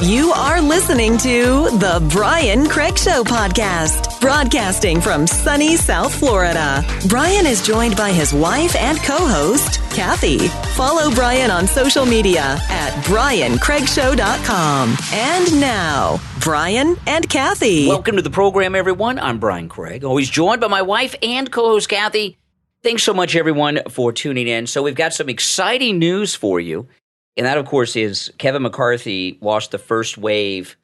You are listening to the Brian Craig Show podcast, broadcasting from sunny South Florida. Brian is joined by his wife and co-host, Kathy. Follow Brian on social media at briancraigshow.com. And now, Brian and Kathy. Welcome to the program, everyone. I'm Brian Craig, always joined by my wife and co-host, Kathy. Thanks so much, everyone, for tuning in. So we've got some exciting news for you. And that, of course, is Kevin McCarthy lost the first wave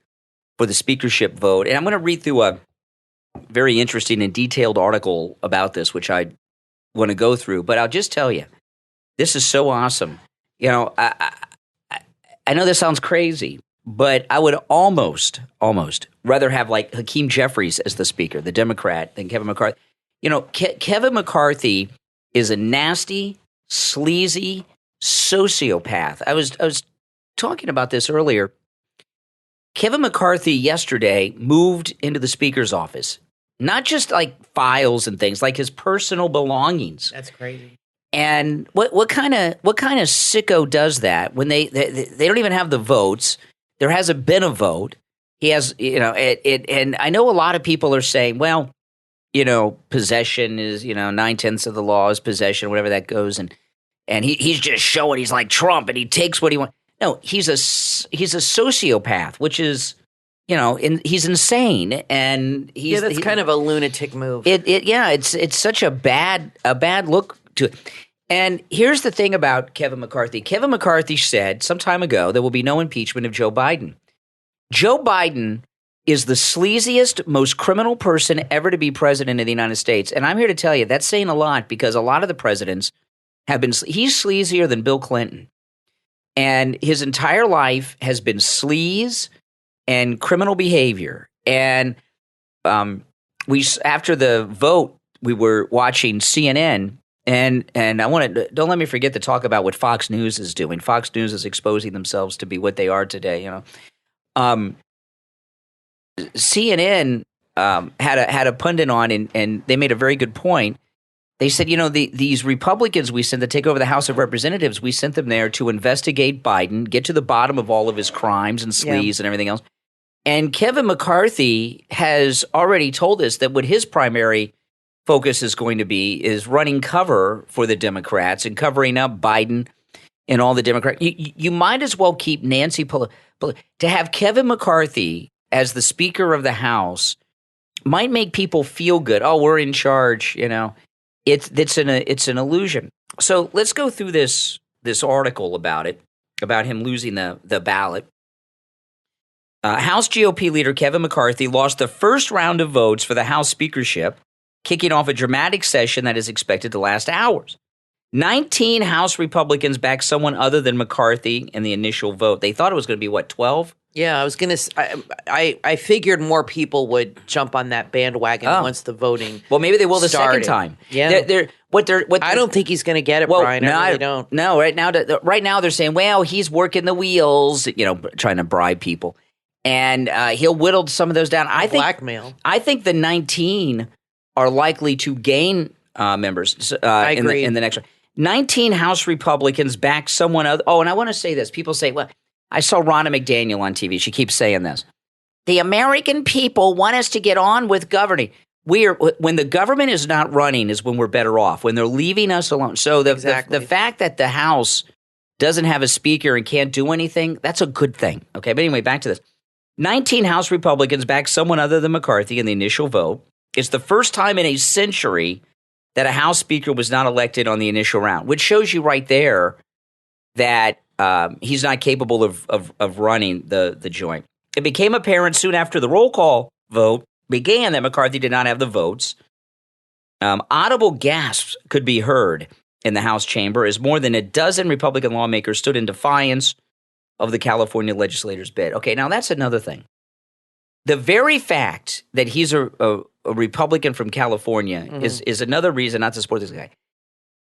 for the speakership vote. And I'm going to read through a very interesting and detailed article about this, which I want to go through. But I'll just tell you, this is so awesome. You know, I know this sounds crazy, but I would almost rather have like Hakeem Jeffries as the speaker, the Democrat, than Kevin McCarthy. You know, Kevin McCarthy is a nasty, sleazy sociopath. I was talking about this earlier. Kevin McCarthy yesterday moved into the speaker's office, not just like files and things, like his personal belongings. That's crazy. And what kind of sicko does that when they don't even have the votes? There hasn't been a vote. He has, you know, and I know a lot of people are saying, well, you know, possession is, you know, 9/10 of the law is possession, whatever that goes, and he's just showing he's like Trump and he takes what he wants. No, he's a sociopath, which is, you know, he's insane, and that's kind of a lunatic move. It's such a bad look to it. And here's the thing about Kevin McCarthy. Kevin McCarthy said some time ago there will be no impeachment of Joe Biden. Joe Biden is the sleaziest, most criminal person ever to be president of the United States. And I'm here to tell you that's saying a lot because a lot of the presidents have been – he's sleazier than Bill Clinton. And his entire life has been sleaze and criminal behavior. And after the vote, we were watching CNN, and I want to – don't let me forget to talk about what Fox News is doing. Fox News is exposing themselves to be what they are today, you know. CNN had a pundit on, and they made a very good point. They said, you know, these Republicans we sent to take over the House of Representatives, we sent them there to investigate Biden, get to the bottom of all of his crimes and sleaze and everything else. And Kevin McCarthy has already told us that what his primary focus is going to be is running cover for the Democrats and covering up Biden and all the Democrats. You might as well keep Nancy Pelosi. To have Kevin McCarthy as the Speaker of the House might make people feel good. Oh, we're in charge, you know. It's an illusion. So let's go through this article about him losing the ballot. House GOP leader Kevin McCarthy lost the first round of votes for the House speakership, kicking off a dramatic session that is expected to last hours. 19 House Republicans backed someone other than McCarthy in the initial vote. They thought it was going to be, 12? Yeah, I was going to I figured more people would jump on that bandwagon once the voting Well, maybe they will the started. second time. Yeah. I don't think he's going to get it, Brian. I really don't. No, right now they're saying, well, he's working the wheels, you know, trying to bribe people. And he'll whittle some of those down. Blackmail. I think the 19 are likely to gain members I agree. in the next one. 19 House Republicans backed someone other. Oh, and I want to say this. People say, well, I saw Ronna McDaniel on TV. She keeps saying this. The American people want us to get on with governing. When the government is not running is when we're better off, when they're leaving us alone. So the fact that the House doesn't have a speaker and can't do anything, that's a good thing. Okay, but anyway, back to this. 19 House Republicans backed someone other than McCarthy in the initial vote. It's the first time in a century that a House Speaker was not elected on the initial round, which shows you right there that he's not capable of running the joint. It became apparent soon after the roll call vote began that McCarthy did not have the votes. Audible gasps could be heard in the House chamber as more than a dozen Republican lawmakers stood in defiance of the California legislators' bid. Okay, now that's another thing. The very fact that he's a Republican from California is another reason not to support this guy.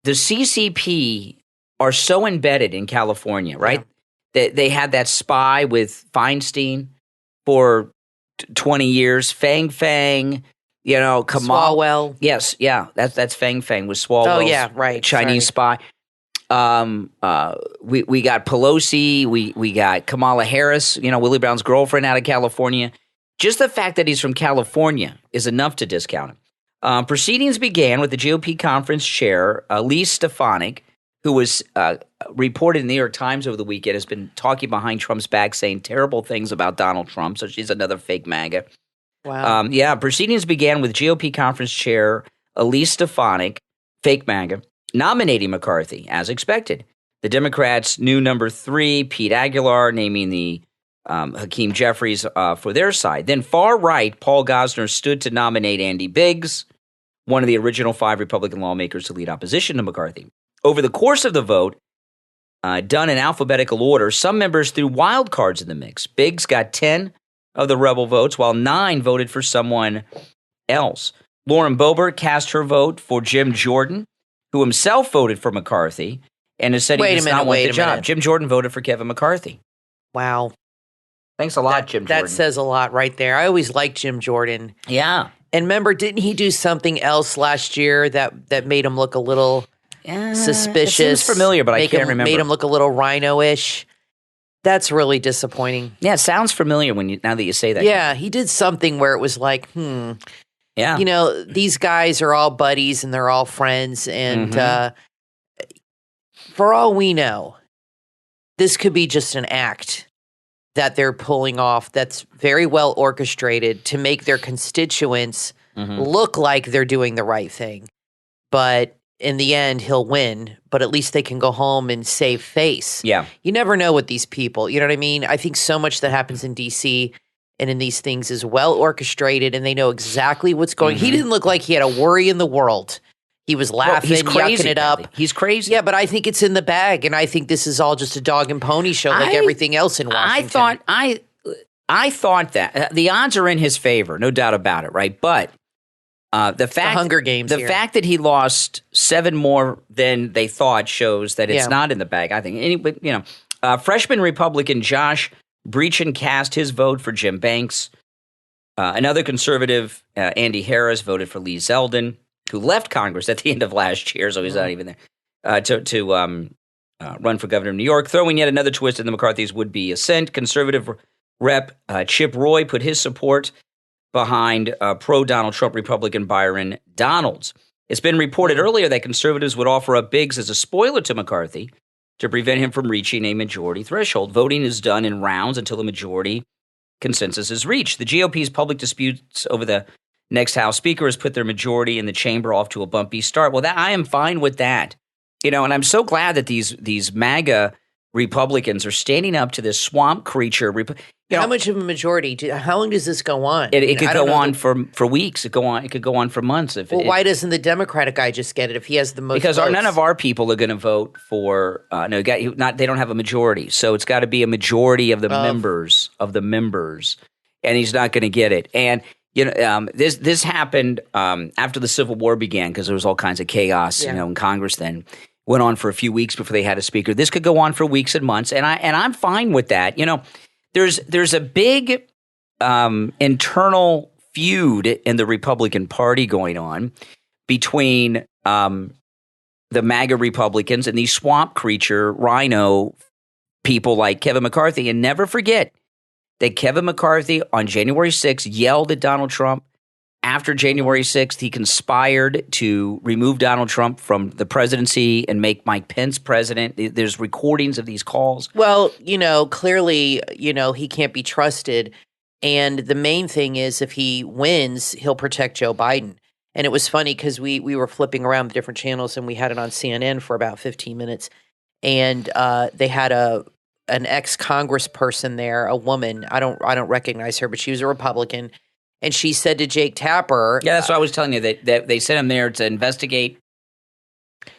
The CCP are so embedded in California, right? Yeah. They had that spy with Feinstein for 20 years, Fang, you know, Kamal. Swalwell. Yes, yeah, that's Fang with Swalwell. Oh, yeah, right. Chinese spy. We got Pelosi. We got Kamala Harris, Willie Brown's girlfriend out of California. Just the fact that he's from California is enough to discount him. Proceedings began with the GOP conference chair, Lee Stefanik, who was reported in the New York Times over the weekend, has been talking behind Trump's back, saying terrible things about Donald Trump. So she's another fake MAGA. Wow. Proceedings began with GOP conference chair Elise Stefanik, fake MAGA, nominating McCarthy, as expected. The Democrats' new number 3, Pete Aguilar, naming the Hakeem Jeffries for their side. Then far right, Paul Gosner stood to nominate Andy Biggs, one of the original 5 Republican lawmakers to lead opposition to McCarthy. Over the course of the vote, done in alphabetical order, some members threw wild cards in the mix. Biggs got 10 of the rebel votes, while 9 voted for someone else. Lauren Boebert cast her vote for Jim Jordan, who himself voted for McCarthy and has said he does not want the job. Jim Jordan voted for Kevin McCarthy. Wow. Thanks a lot, Jim Jordan. That says a lot right there. I always liked Jim Jordan. Yeah. And remember, didn't he do something else last year that made him look a little suspicious? It seems familiar, but I can't remember. Made him look a little rhino-ish. That's really disappointing. Yeah, it sounds familiar now that you say that. Yeah, he did something where it was like, Yeah. These guys are all buddies and they're all friends. And for all we know, this could be just an act that they're pulling off that's very well orchestrated to make their constituents look like they're doing the right thing. But in the end, he'll win, but at least they can go home and save face. Yeah. You never know with these people. You know what I mean? I think so much that happens in D.C. and in these things is well orchestrated, and they know exactly what's going. He didn't look like he had a worry in the world. He was laughing, he's crazy, yucking it up. He's crazy. Yeah, but I think it's in the bag, and I think this is all just a dog and pony show like everything else in Washington. I thought that the odds are in his favor, no doubt about it, right? But the Hunger Games here. fact that he lost 7 more than they thought shows that it's not in the bag, I think. Freshman Republican Josh Breachin cast his vote for Jim Banks. Another conservative, Andy Harris, voted for Lee Zeldin, who left Congress at the end of last year, so he's not even there, to run for governor of New York, throwing yet another twist in the McCarthy's would-be ascent. Conservative Rep. Chip Roy put his support behind pro-Donald Trump Republican Byron Donalds. It's been reported earlier that conservatives would offer up Biggs as a spoiler to McCarthy to prevent him from reaching a majority threshold. Voting is done in rounds until the majority consensus is reached. The GOP's public disputes over the next House Speaker has put their majority in the chamber off to a bumpy start. Well, I am fine with that. And I'm so glad that these MAGA Republicans are standing up to this swamp creature. How much of a majority? How long does this go on? It could go on for weeks. It could go on for months. Why doesn't the Democratic guy just get it if he has the most because votes? None of our people are going to vote for they don't have a majority. So it's got to be a majority of the members, and he's not going to get it. And this happened after the Civil War began because there was all kinds of chaos, in Congress then. Went on for a few weeks before they had a speaker. This could go on for weeks and months, and I'm fine with that. There's a big internal feud in the Republican Party going on between the MAGA Republicans and these swamp creature rhino people like Kevin McCarthy. And never forget that Kevin McCarthy on January 6th yelled at Donald Trump. After January 6th, he conspired to remove Donald Trump from the presidency and make Mike Pence president. There's recordings of these calls. Well, clearly, he can't be trusted. And the main thing is if he wins, he'll protect Joe Biden. And it was funny because we were flipping around the different channels and we had it on CNN for about 15 minutes. And they had an ex-congressperson there, a woman. I don't recognize her, but she was a Republican. And she said to Jake Tapper... Yeah, that's what I was telling you, that they sent him there to investigate.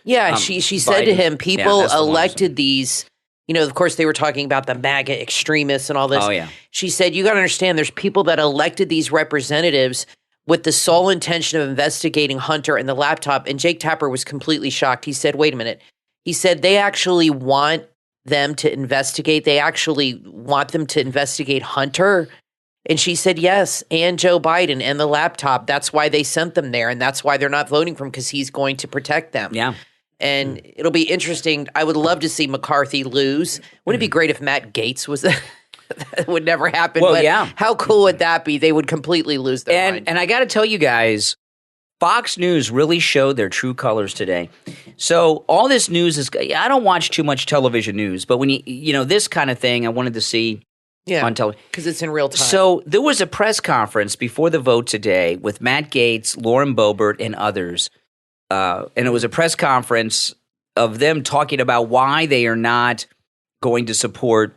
Yeah, she said to him, people elected these... of course, they were talking about the MAGA extremists and all this. Oh, yeah. She said, you got to understand, there's people that elected these representatives with the sole intention of investigating Hunter and the laptop. And Jake Tapper was completely shocked. He said, wait a minute. He said, they actually want them to investigate. They actually want them to investigate Hunter. And she said, yes, and Joe Biden and the laptop. That's why they sent them there. And that's why they're not voting for him, because he's going to protect them. Yeah. And it'll be interesting. I would love to see McCarthy lose. Wouldn't it be great if Matt Gaetz was there? That would never happen. Well, but yeah. How cool would that be? They would completely lose their mind. And I got to tell you guys, Fox News really showed their true colors today. So all this news is – I don't watch too much television news, but when this kind of thing I wanted to see on television. Because it's in real time. So there was a press conference before the vote today with Matt Gaetz, Lauren Boebert, and others. And it was a press conference of them talking about why they are not going to support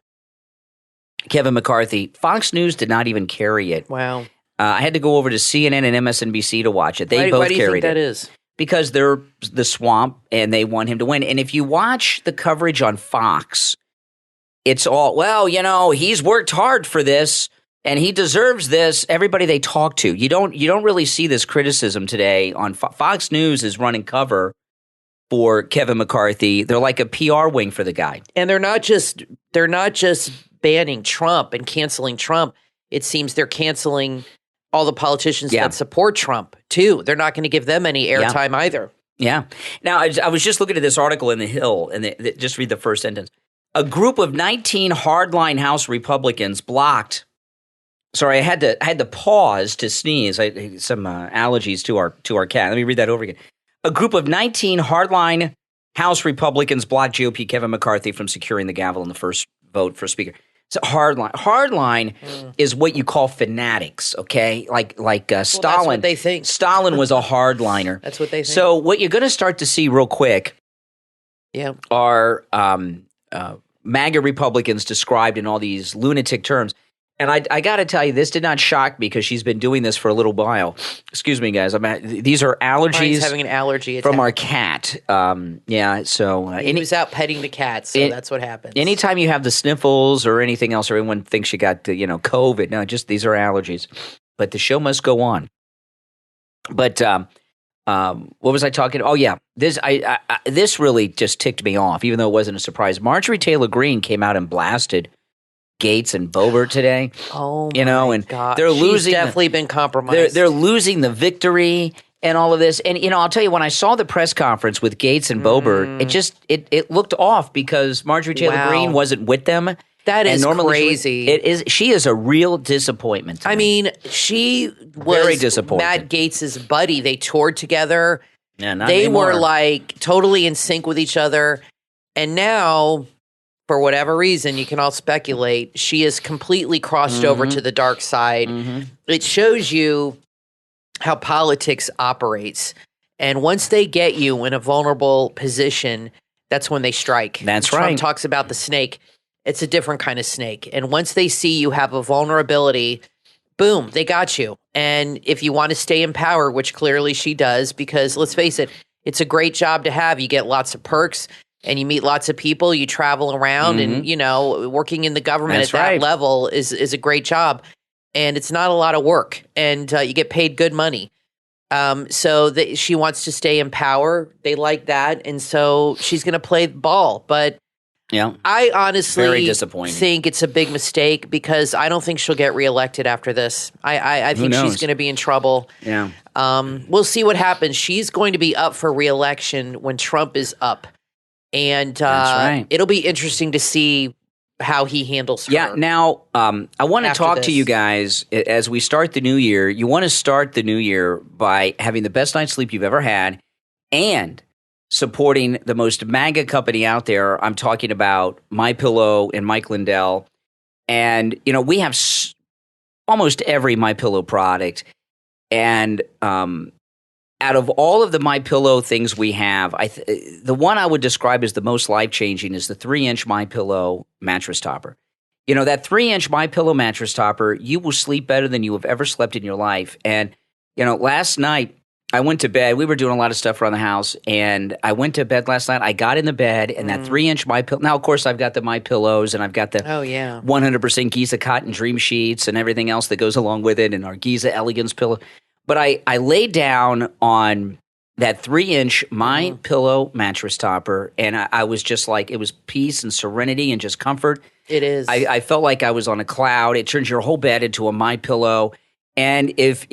Kevin McCarthy. Fox News did not even carry it. Wow. I had to go over to CNN and MSNBC to watch it. They both why do you carried think that it. is? Because they're the swamp and they want him to win. And if you watch the coverage on Fox, it's all, he's worked hard for this and he deserves this. Everybody they talk to, you don't really see this criticism today on Fox News is running cover for Kevin McCarthy. They're like a PR wing for the guy. And they're not just banning Trump and canceling Trump. It seems they're canceling all the politicians that support Trump, too. They're not going to give them any airtime either. Yeah. Now, I was just looking at this article in The Hill, and just read the first sentence. A group of 19 hardline House Republicans blocked. Sorry, I had to pause to sneeze. I had some allergies to our cat. Let me read that over again. A group of 19 hardline House Republicans blocked GOP Kevin McCarthy from securing the gavel in the first vote for Speaker. So hardline is what you call fanatics, okay? Like Stalin. That's what they think. Stalin was a hardliner. That's what they think. So what you're going to start to see real quick are MAGA Republicans described in all these lunatic terms. And I got to tell you, this did not shock me because she's been doing this for a little while. Excuse me, guys. These are allergies. Brian's having an allergy attack. From our cat. So he was out petting the cat, so that's what happens. Anytime you have the sniffles or anything else, or anyone thinks you got COVID, no, just these are allergies. But the show must go on. But what was I talking? Oh yeah, this really just ticked me off, even though it wasn't a surprise. Marjorie Taylor Greene came out and blasted Gaetz and Boebert today. Oh my God. They're losing. She's definitely been compromised. They're losing the victory and all of this. And I'll tell you, when I saw the press conference with Gaetz and Boebert, it looked off because Marjorie Taylor Greene wasn't with them. That is crazy. She is a real disappointment to me. I mean, she was very disappointed. Matt Gaetz's buddy. They toured together. Yeah, not they anymore. were like totally in sync with each other. And now, for whatever reason, you can all speculate, she has completely crossed over to the dark side. It shows you how politics operates. And once they get you in a vulnerable position, that's when they strike. That's Trump right. talks about the snake. It's a different kind of snake. And once they see you have a vulnerability, boom, they got you. And if you want to stay in power, which clearly she does, because let's face it, it's a great job to have. You get lots of perks. And you meet lots of people, you travel around, and, working in the government at that level is a great job. And it's not a lot of work, and you get paid good money. So she wants to stay in power. They like that, and so she's going to play ball. But I honestly very disappointing. Think it's a big mistake because I don't think she'll get reelected after this. I think she's going to be in trouble. Yeah. We'll see what happens. She's going to be up for reelection when Trump is up. And it'll be interesting to see how he handles her. Yeah, now I want to talk to you guys as we start the new year. You want to start the new year by having the best night's sleep you've ever had and supporting the most MAGA company out there. I'm talking about MyPillow and Mike Lindell. And, we have almost every MyPillow product. And out of all of the MyPillow things we have, the one I would describe as the most life-changing is the 3-inch MyPillow mattress topper. That 3-inch MyPillow mattress topper, you will sleep better than you have ever slept in your life. And, last night I went to bed. We were doing a lot of stuff around the house, and I went to bed last night. I got in the bed, and that 3-inch MyPillow. Now, of course, I've got the MyPillows, and I've got the 100% Giza cotton dream sheets and everything else that goes along with it, and our Giza Elegance pillow. But I laid down on that 3-inch MyPillow mattress topper, and I was just like, it was peace and serenity and just comfort. It is. I felt like I was on a cloud. It turns your whole bed into a MyPillow. And if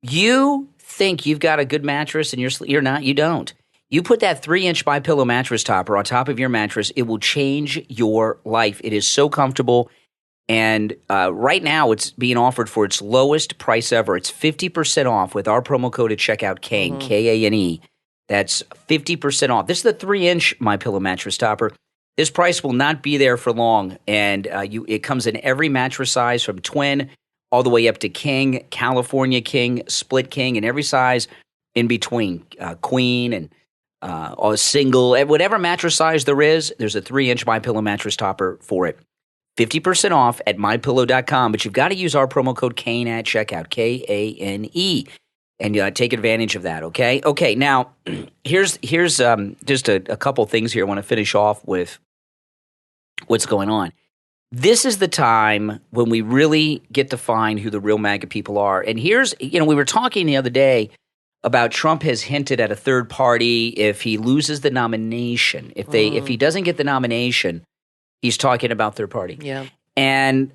you think you've got a good mattress and you're not, you don't. You put that 3-inch MyPillow mattress topper on top of your mattress, it will change your life. It is so comfortable. And right now, it's being offered for its lowest price ever. It's 50% off with our promo code at checkout, Kane, K-A-N-E. That's 50% off. This is the 3-inch MyPillow mattress topper. This price will not be there for long. And it comes in every mattress size from twin all the way up to king, California king, split king, and every size in between, queen and or single. Whatever mattress size there is, there's a 3-inch MyPillow mattress topper for it. 50% off at MyPillow.com, but you've got to use our promo code Kane at checkout, K-A-N-E, and take advantage of that, okay? Okay, now, here's just a couple things here I want to finish off with what's going on. This is the time when we really get to find who the real MAGA people are. And here's, we were talking the other day about Trump has hinted at a third party if he loses the nomination. If he doesn't get the nomination, he's talking about third party. Yeah. And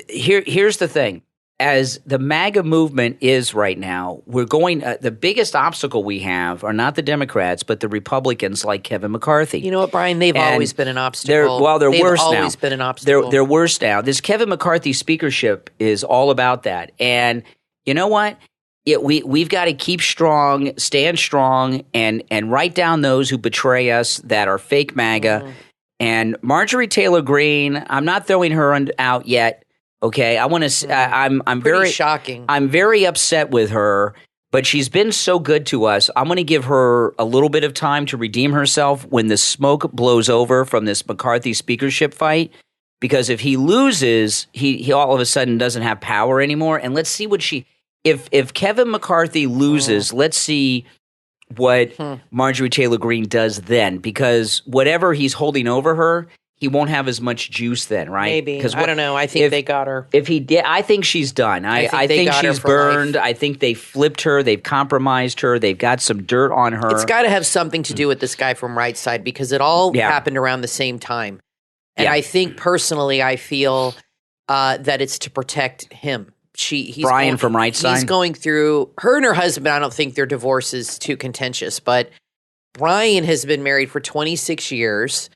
here's the thing. As the MAGA movement is right now, we're going the biggest obstacle we have are not the Democrats, but the Republicans like Kevin McCarthy. You know what, Brian? They've always been an obstacle. They're worse now. They've always been an obstacle. They're worse now. This Kevin McCarthy speakership is all about that. And you know what? We've got to keep strong, stand strong, and write down those who betray us that are fake MAGA. And Marjorie Taylor Greene, I'm not throwing her out yet. Okay, I want to. I'm very shocking. I'm very upset with her, but she's been so good to us. I'm going to give her a little bit of time to redeem herself when the smoke blows over from this McCarthy speakership fight. Because if he loses, he all of a sudden doesn't have power anymore. And let's see what if Kevin McCarthy loses, let's see what Marjorie Taylor Greene does then. Because whatever he's holding over her, he won't have as much juice then, right? Maybe. I don't know. I think they got her. If he did, I think she's done. I think she's burned. Life. I think they flipped her. They've compromised her. They've got some dirt on her. It's got to have something to do with this guy from Right Side because it all happened around the same time. And I think personally, I feel that it's to protect him. He's Brian from Right Side? He's going through, her and her husband, I don't think their divorce is too contentious, but Brian has been married for 26 years.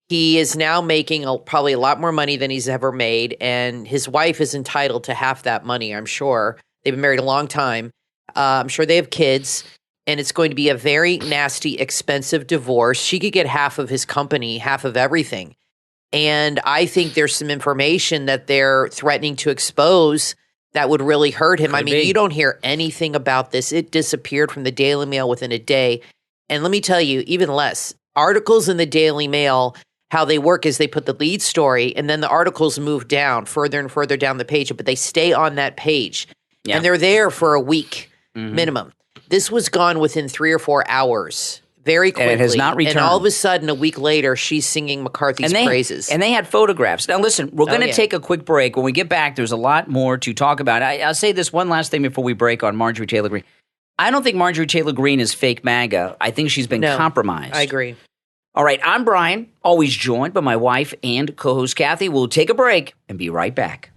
He is now making probably a lot more money than he's ever made, and his wife is entitled to half that money, I'm sure. They've been married a long time. I'm sure they have kids, and it's going to be a very nasty, expensive divorce. She could get half of his company, half of everything. And I think there's some information that they're threatening to expose that would really hurt him. You don't hear anything about this. It disappeared from the Daily Mail within a day. And let me tell you, even less. Articles in the Daily Mail, how they work is they put the lead story and then the articles move down further and further down the page, but they stay on that page. And they're there for a week minimum. This was gone within 3 or 4 hours. Very quickly. And it has not returned. And all of a sudden, a week later, she's singing McCarthy's praises. And they had photographs. Now, listen, we're going to take a quick break. When we get back, there's a lot more to talk about. I'll say this one last thing before we break on Marjorie Taylor Greene. I don't think Marjorie Taylor Greene is fake MAGA. I think she's been compromised. I agree. All right, I'm Brian, always joined by my wife and co-host Kathy. We'll take a break and be right back.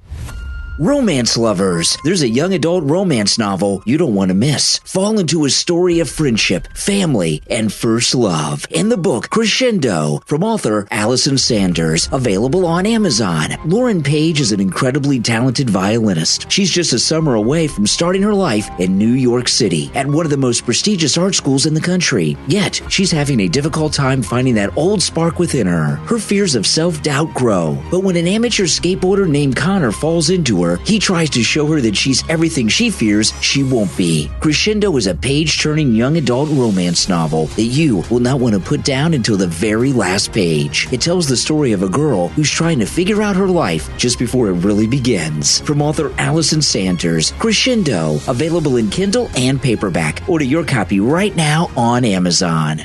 Romance lovers, there's a young adult romance novel you don't want to miss. Fall into a story of friendship, family, and first love. In the book Crescendo from author Allison Sanders, available on Amazon. Lauren Page is an incredibly talented violinist. She's just a summer away from starting her life in New York City at one of the most prestigious art schools in the country. Yet, she's having a difficult time finding that old spark within her. Her fears of self-doubt grow. But when an amateur skateboarder named Connor falls into her, he tries to show her that she's everything she fears she won't be. Crescendo is a page-turning young adult romance novel that you will not want to put down until the very last page. It tells the story of a girl who's trying to figure out her life just before it really begins. From author Allison Sanders, Crescendo, available in Kindle and paperback. Order your copy right now on Amazon.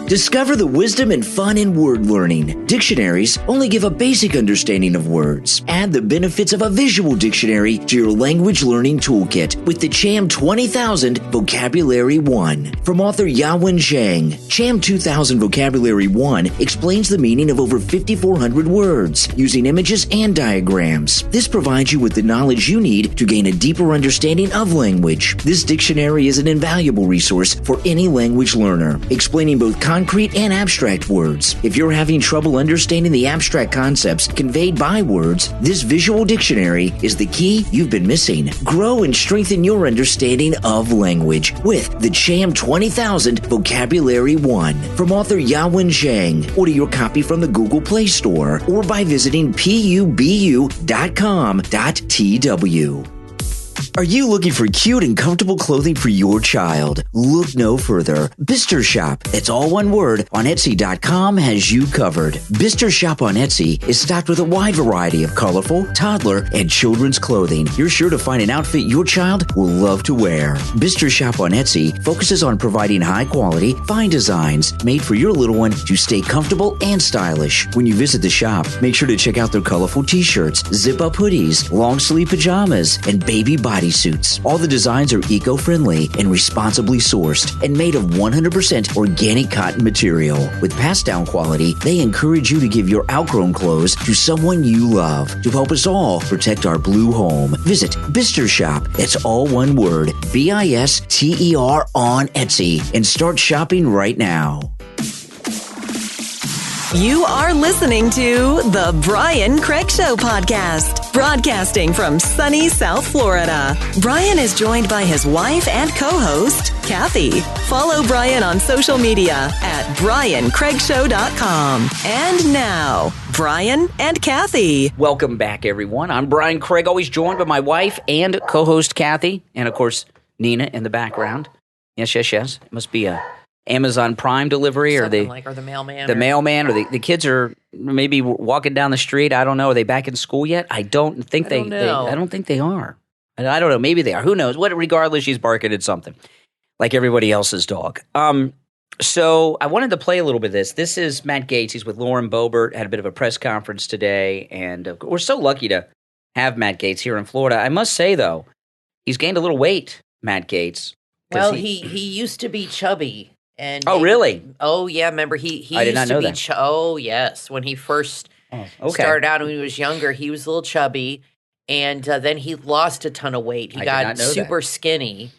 Discover the wisdom and fun in word learning. Dictionaries only give a basic understanding of words. Add the benefits of a visual dictionary to your language learning toolkit with the CHAM 20,000 Vocabulary 1. From author Yawen Zhang, CHAM 2000 Vocabulary 1 explains the meaning of over 5,400 words using images and diagrams. This provides you with the knowledge you need to gain a deeper understanding of language. This dictionary is an invaluable resource for any language learner, explaining both concrete and abstract words. If you're having trouble understanding the abstract concepts conveyed by words, this visual dictionary is the key you've been missing. Grow and strengthen your understanding of language with the CHAM 20,000 Vocabulary 1 from author Yawen Zhang. Order your copy from the Google Play Store or by visiting pubu.com.tw. Are you looking for cute and comfortable clothing for your child? Look no further. Bister Shop, that's all one word, on Etsy.com has you covered. Bister Shop on Etsy is stocked with a wide variety of colorful, toddler, and children's clothing. You're sure to find an outfit your child will love to wear. Bister Shop on Etsy focuses on providing high-quality, fine designs made for your little one to stay comfortable and stylish. When you visit the shop, make sure to check out their colorful t-shirts, zip-up hoodies, long-sleeve pajamas, and baby bodysuits. All the designs are eco-friendly and responsibly sourced and made of 100% organic cotton material. With passed-down quality, they encourage you to give your outgrown clothes to someone you love to help us all protect our blue home. Visit Bister Shop, that's all one word, BISTER on Etsy, and start shopping right now. You are listening to The Brian Craig Show podcast, broadcasting from sunny South Florida. Brian is joined by his wife and co-host, Kathy. Follow Brian on social media at BrianCraigShow.com. And now, Brian and Kathy. Welcome back, everyone. I'm Brian Craig, always joined by my wife and co-host, Kathy. And, of course, Nina in the background. Yes. It must be a Amazon Prime delivery, or the mailman, or the kids are maybe walking down the street. I don't know. Are they back in school yet? I don't think they are. I don't know. Maybe they are. Who knows? Regardless, she's barking at something like everybody else's dog. So I wanted to play a little bit of this. This is Matt Gaetz. He's with Lauren Boebert. Had a bit of a press conference today, and we're so lucky to have Matt Gaetz here in Florida. I must say, though, he's gained a little weight, Matt Gaetz. Well, he used to be chubby. And really? Oh, yeah. Remember, he I did used not to know be that. oh, yes. When he first started out, when he was younger, he was a little chubby. And then he lost a ton of weight. He got super skinny.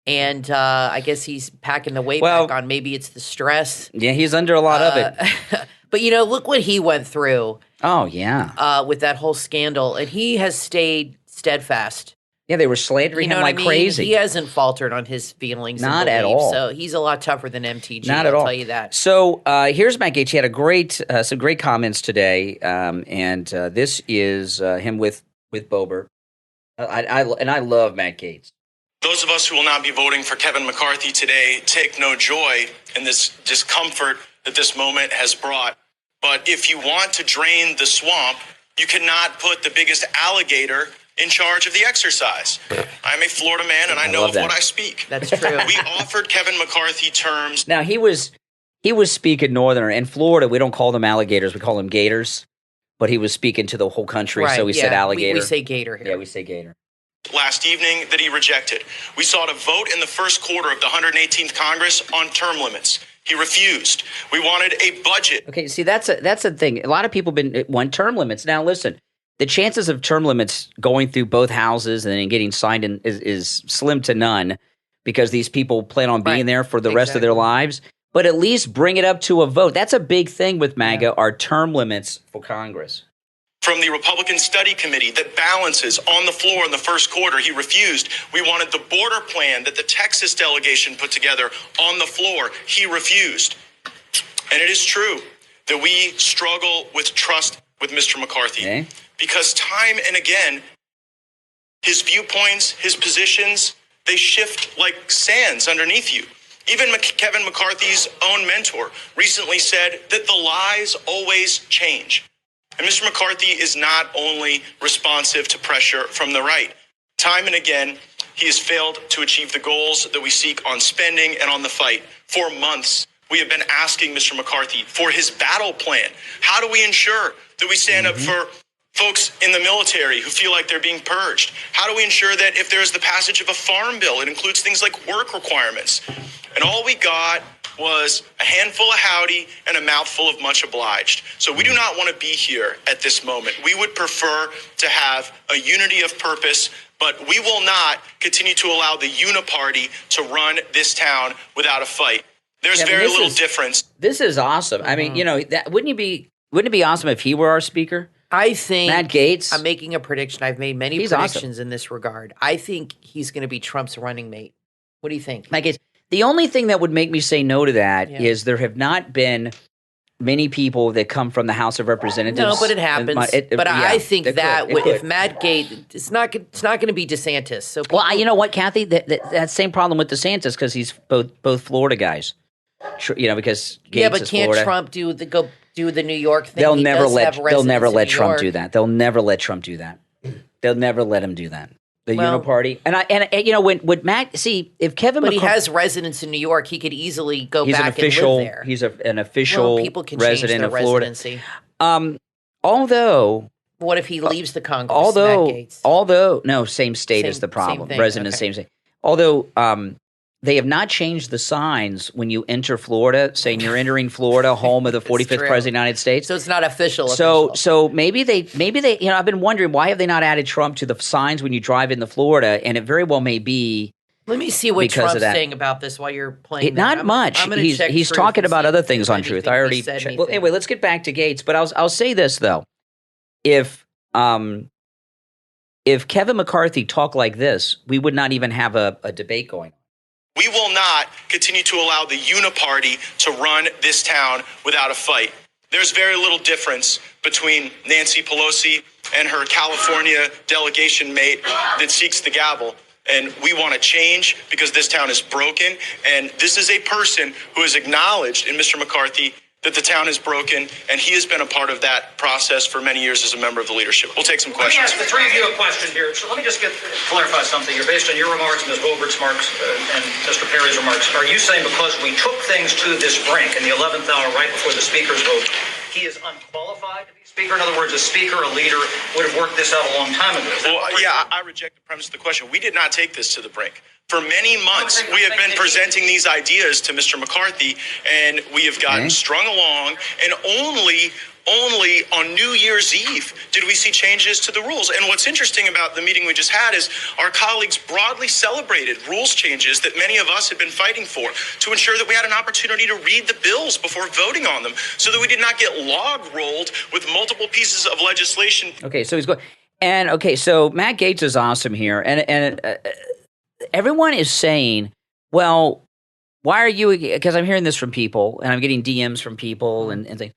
And I guess he's packing the weight back on. Maybe it's the stress. Yeah, he's under a lot of it. But, look what he went through. Oh, yeah. With that whole scandal. And he has stayed steadfast. Yeah, they were slandering him like crazy. He hasn't faltered on his feelings. Not at all. So he's a lot tougher than MTG. Not at all. I'll tell you that. So here's Matt Gaetz. He had some great comments today, and this is him with Boebert. I love Matt Gaetz. Those of us who will not be voting for Kevin McCarthy today take no joy in this discomfort that this moment has brought. But if you want to drain the swamp, you cannot put the biggest alligator in charge of the exercise. I'm a Florida man, and I know of what I speak. That's true. We offered Kevin McCarthy terms. Now, he was speaking Northerner. In Florida, we don't call them alligators. We call them gators. But he was speaking to the whole country, so we said alligator. We say gator here. Yeah, we say gator. Last evening that he rejected. We sought a vote in the first quarter of the 118th Congress on term limits. He refused. We wanted a budget. Okay, see, that's a thing. A lot of people want term limits. Now, listen. The chances of term limits going through both houses and then getting signed in is slim to none because these people plan on being there for the rest of their lives. But at least bring it up to a vote. That's a big thing with MAGA, are term limits for Congress. From the Republican Study Committee that balances on the floor in the first quarter, he refused. We wanted the border plan that the Texas delegation put together on the floor. He refused. And it is true that we struggle with trust with Mr. McCarthy. Okay. Because time and again, his viewpoints, his positions, they shift like sands underneath you. Even Kevin McCarthy's own mentor recently said that the lies always change. And Mr. McCarthy is not only responsive to pressure from the right. Time and again, he has failed to achieve the goals that we seek on spending and on the fight. For months, we have been asking Mr. McCarthy for his battle plan. How do we ensure that we stand up for folks in the military who feel like they're being purged? How do we ensure that if there's the passage of a farm bill, it includes things like work requirements? And all we got was a handful of howdy and a mouthful of much obliged. So we do not want to be here at this moment. We would prefer to have a unity of purpose, but we will not continue to allow the uniparty to run this town without a fight. There's very little difference. This is awesome. I mean, wouldn't it be awesome if he were our speaker? I think Matt Gaetz. I'm making a prediction. I've made many predictions in this regard. I think he's going to be Trump's running mate. What do you think? Matt Gaetz. The only thing that would make me say no to that is there have not been many people that come from the House of Representatives. No, but it happens. I think that if Matt Gaetz, it's not going to be DeSantis. So you know what, Kathy? That same problem with DeSantis because he's both Florida guys. Because Gaetz but is can't Florida. Trump do the New York thing? They'll never let Trump do that. They'll never let Trump do that. They'll never let him do that. The uniparty, and when Matt if Kevin, but he has residence in New York, he could easily go back and live there. He's an official people can resident change their of Florida. Residency. Although, what if he leaves the Congress? Matt Gaetz? Same state is the problem. Resident, same state. Although, they have not changed the signs when you enter Florida, saying you're entering Florida, home of the 45th president of the United States. So it's not official. So maybe they, I've been wondering why have they not added Trump to the signs when you drive into Florida, and it very well may be. Let me see what Trump's saying about this while you're playing. Not much. He's talking about other things on Truth. I already checked. Well, anyway, let's get back to Gaetz. But I'll say this though, if Kevin McCarthy talked like this, we would not even have a debate going. We will not continue to allow the uniparty to run this town without a fight. There's very little difference between Nancy Pelosi and her California delegation mate that seeks the gavel. And we want to change because this town is broken. And this is a person who has acknowledged in Mr. McCarthy that the town is broken, and he has been a part of that process for many years as a member of the leadership. We'll take some questions. Let me ask the three of you a question here. So let me just clarify something here. Based on your remarks, Ms. Wilbert's remarks, and Mr. Perry's remarks, are you saying because we took things to this brink in the 11th hour right before the Speaker's vote, he is unqualified to be Speaker? In other words, a Speaker, a leader, would have worked this out a long time ago. Well, I reject the premise of the question. We did not take this to the brink. For many months, we have been presenting these ideas to Mr. McCarthy, and we have gotten strung along, and only on New Year's Eve did we see changes to the rules. And what's interesting about the meeting we just had is our colleagues broadly celebrated rules changes that many of us had been fighting for to ensure that we had an opportunity to read the bills before voting on them so that we did not get log rolled with multiple pieces of legislation. Okay, so he's going. And okay, so Matt Gaetz is awesome here. And everyone is saying, well, why are you, because I'm hearing this from people and I'm getting DMs from people and things.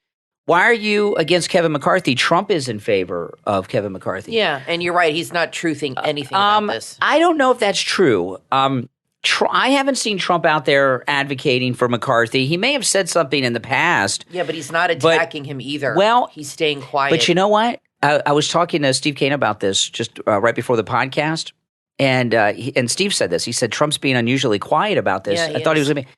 Why are you against Kevin McCarthy? Trump is in favor of Kevin McCarthy. Yeah, and you're right. He's not truthing anything about this. I don't know if that's true. I haven't seen Trump out there advocating for McCarthy. He may have said something in the past. Yeah, but he's not attacking him either. Well, he's staying quiet. But you know what? I was talking to Steve Kane about this just right before the podcast. And Steve said this. He said Trump's being unusually quiet about this. Yeah, I thought he was going to be.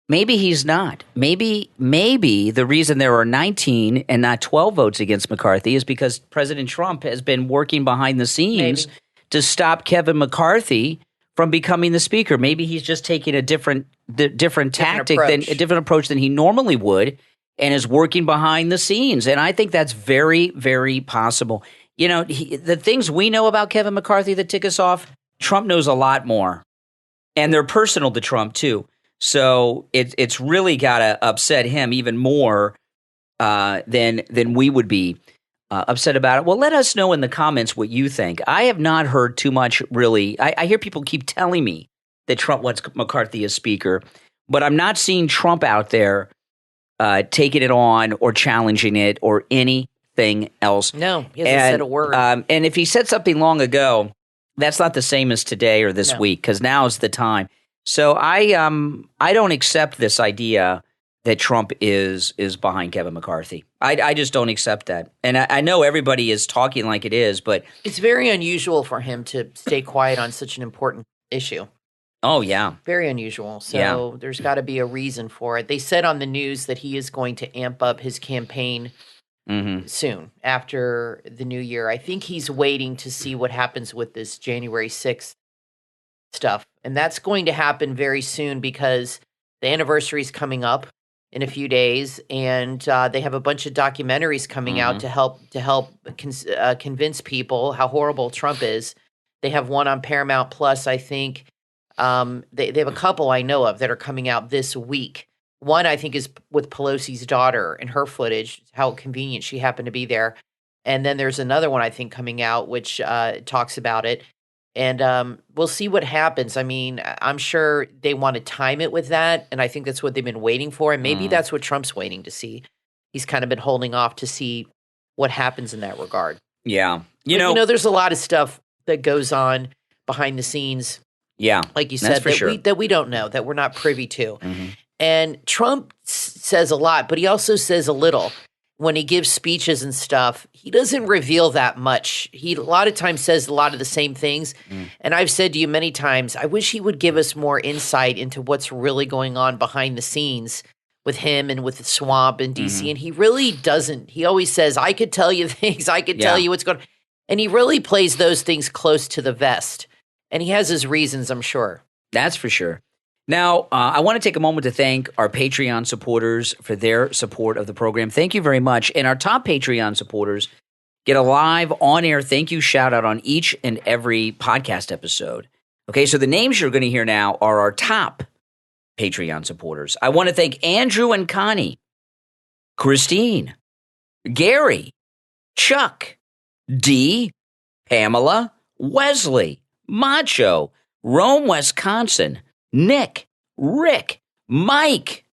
Maybe he's not. Maybe the reason there are 19 and not 12 votes against McCarthy is because President Trump has been working behind the scenes to stop Kevin McCarthy from becoming the speaker. Maybe he's just taking a different approach than he normally would, and is working behind the scenes. And I think that's very, very possible. You know, the things we know about Kevin McCarthy that tick us off, Trump knows a lot more, and they're personal to Trump too. So it's really got to upset him even more than we would be upset about it. Well, let us know in the comments what you think. I have not heard too much really. I hear people keep telling me that Trump wants McCarthy as speaker, but I'm not seeing Trump out there taking it on or challenging it or anything else. No, he hasn't said a word. And if he said something long ago, that's not the same as today or this week, because now is the time. So I don't accept this idea that Trump is behind Kevin McCarthy. I just don't accept that. And I know everybody is talking like it is, but it's very unusual for him to stay quiet on such an important issue. Oh, yeah. Very unusual. So there's got to be a reason for it. They said on the news that he is going to amp up his campaign soon after the new year. I think he's waiting to see what happens with this January 6th stuff. And that's going to happen very soon because the anniversary is coming up in a few days, and they have a bunch of documentaries coming out to help convince people how horrible Trump is. They have one on Paramount Plus, I think. They have a couple I know of that are coming out this week. One, I think, is with Pelosi's daughter and her footage, how convenient she happened to be there. And then there's another one, I think, coming out, which talks about it. And we'll see what happens. I mean, I'm sure they want to time it with that, and I think that's what they've been waiting for. And maybe that's what Trump's waiting to see. He's kind of been holding off to see what happens in that regard. Yeah. You know, there's a lot of stuff that goes on behind the scenes. Yeah. Like you said, that we don't know, that we're not privy to. And Trump says a lot, but he also says a little. When he gives speeches and stuff, he doesn't reveal that much. He a lot of times says a lot of the same things. And I've said to you many times, I wish he would give us more insight into what's really going on behind the scenes with him and with the swamp in D.C. And he really doesn't. He always says, I could tell you things. I could tell you what's going on. And he really plays those things close to the vest. And he has his reasons, I'm sure. That's for sure. Now, I want to take a moment to thank our Patreon supporters for their support of the program. Thank you very much. And our top Patreon supporters get a live on-air thank you shout-out on each and every podcast episode. Okay, so the names you're going to hear now are our top Patreon supporters. I want to thank Andrew and Connie, Christine, Gary, Chuck, Dee, Pamela, Wesley, Macho, Rome, Wisconsin, Nick, Rick, Mike,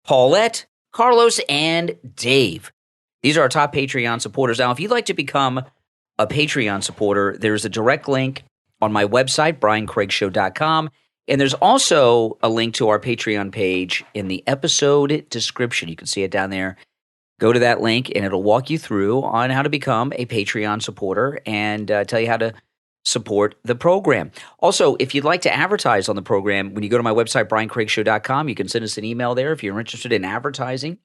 Paulette, Carlos, and Dave. These are our top Patreon supporters. Now, if you'd like to become a Patreon supporter, there's a direct link on my website, briancraigshow.com, and there's also a link to our Patreon page in the episode description. You can see it down there. Go to that link, and it'll walk you through on how to become a Patreon supporter and tell you how to support the program. Also, if you'd like to advertise on the program, when you go to my website, briancraigshow.com, you can send us an email there if you're interested in advertising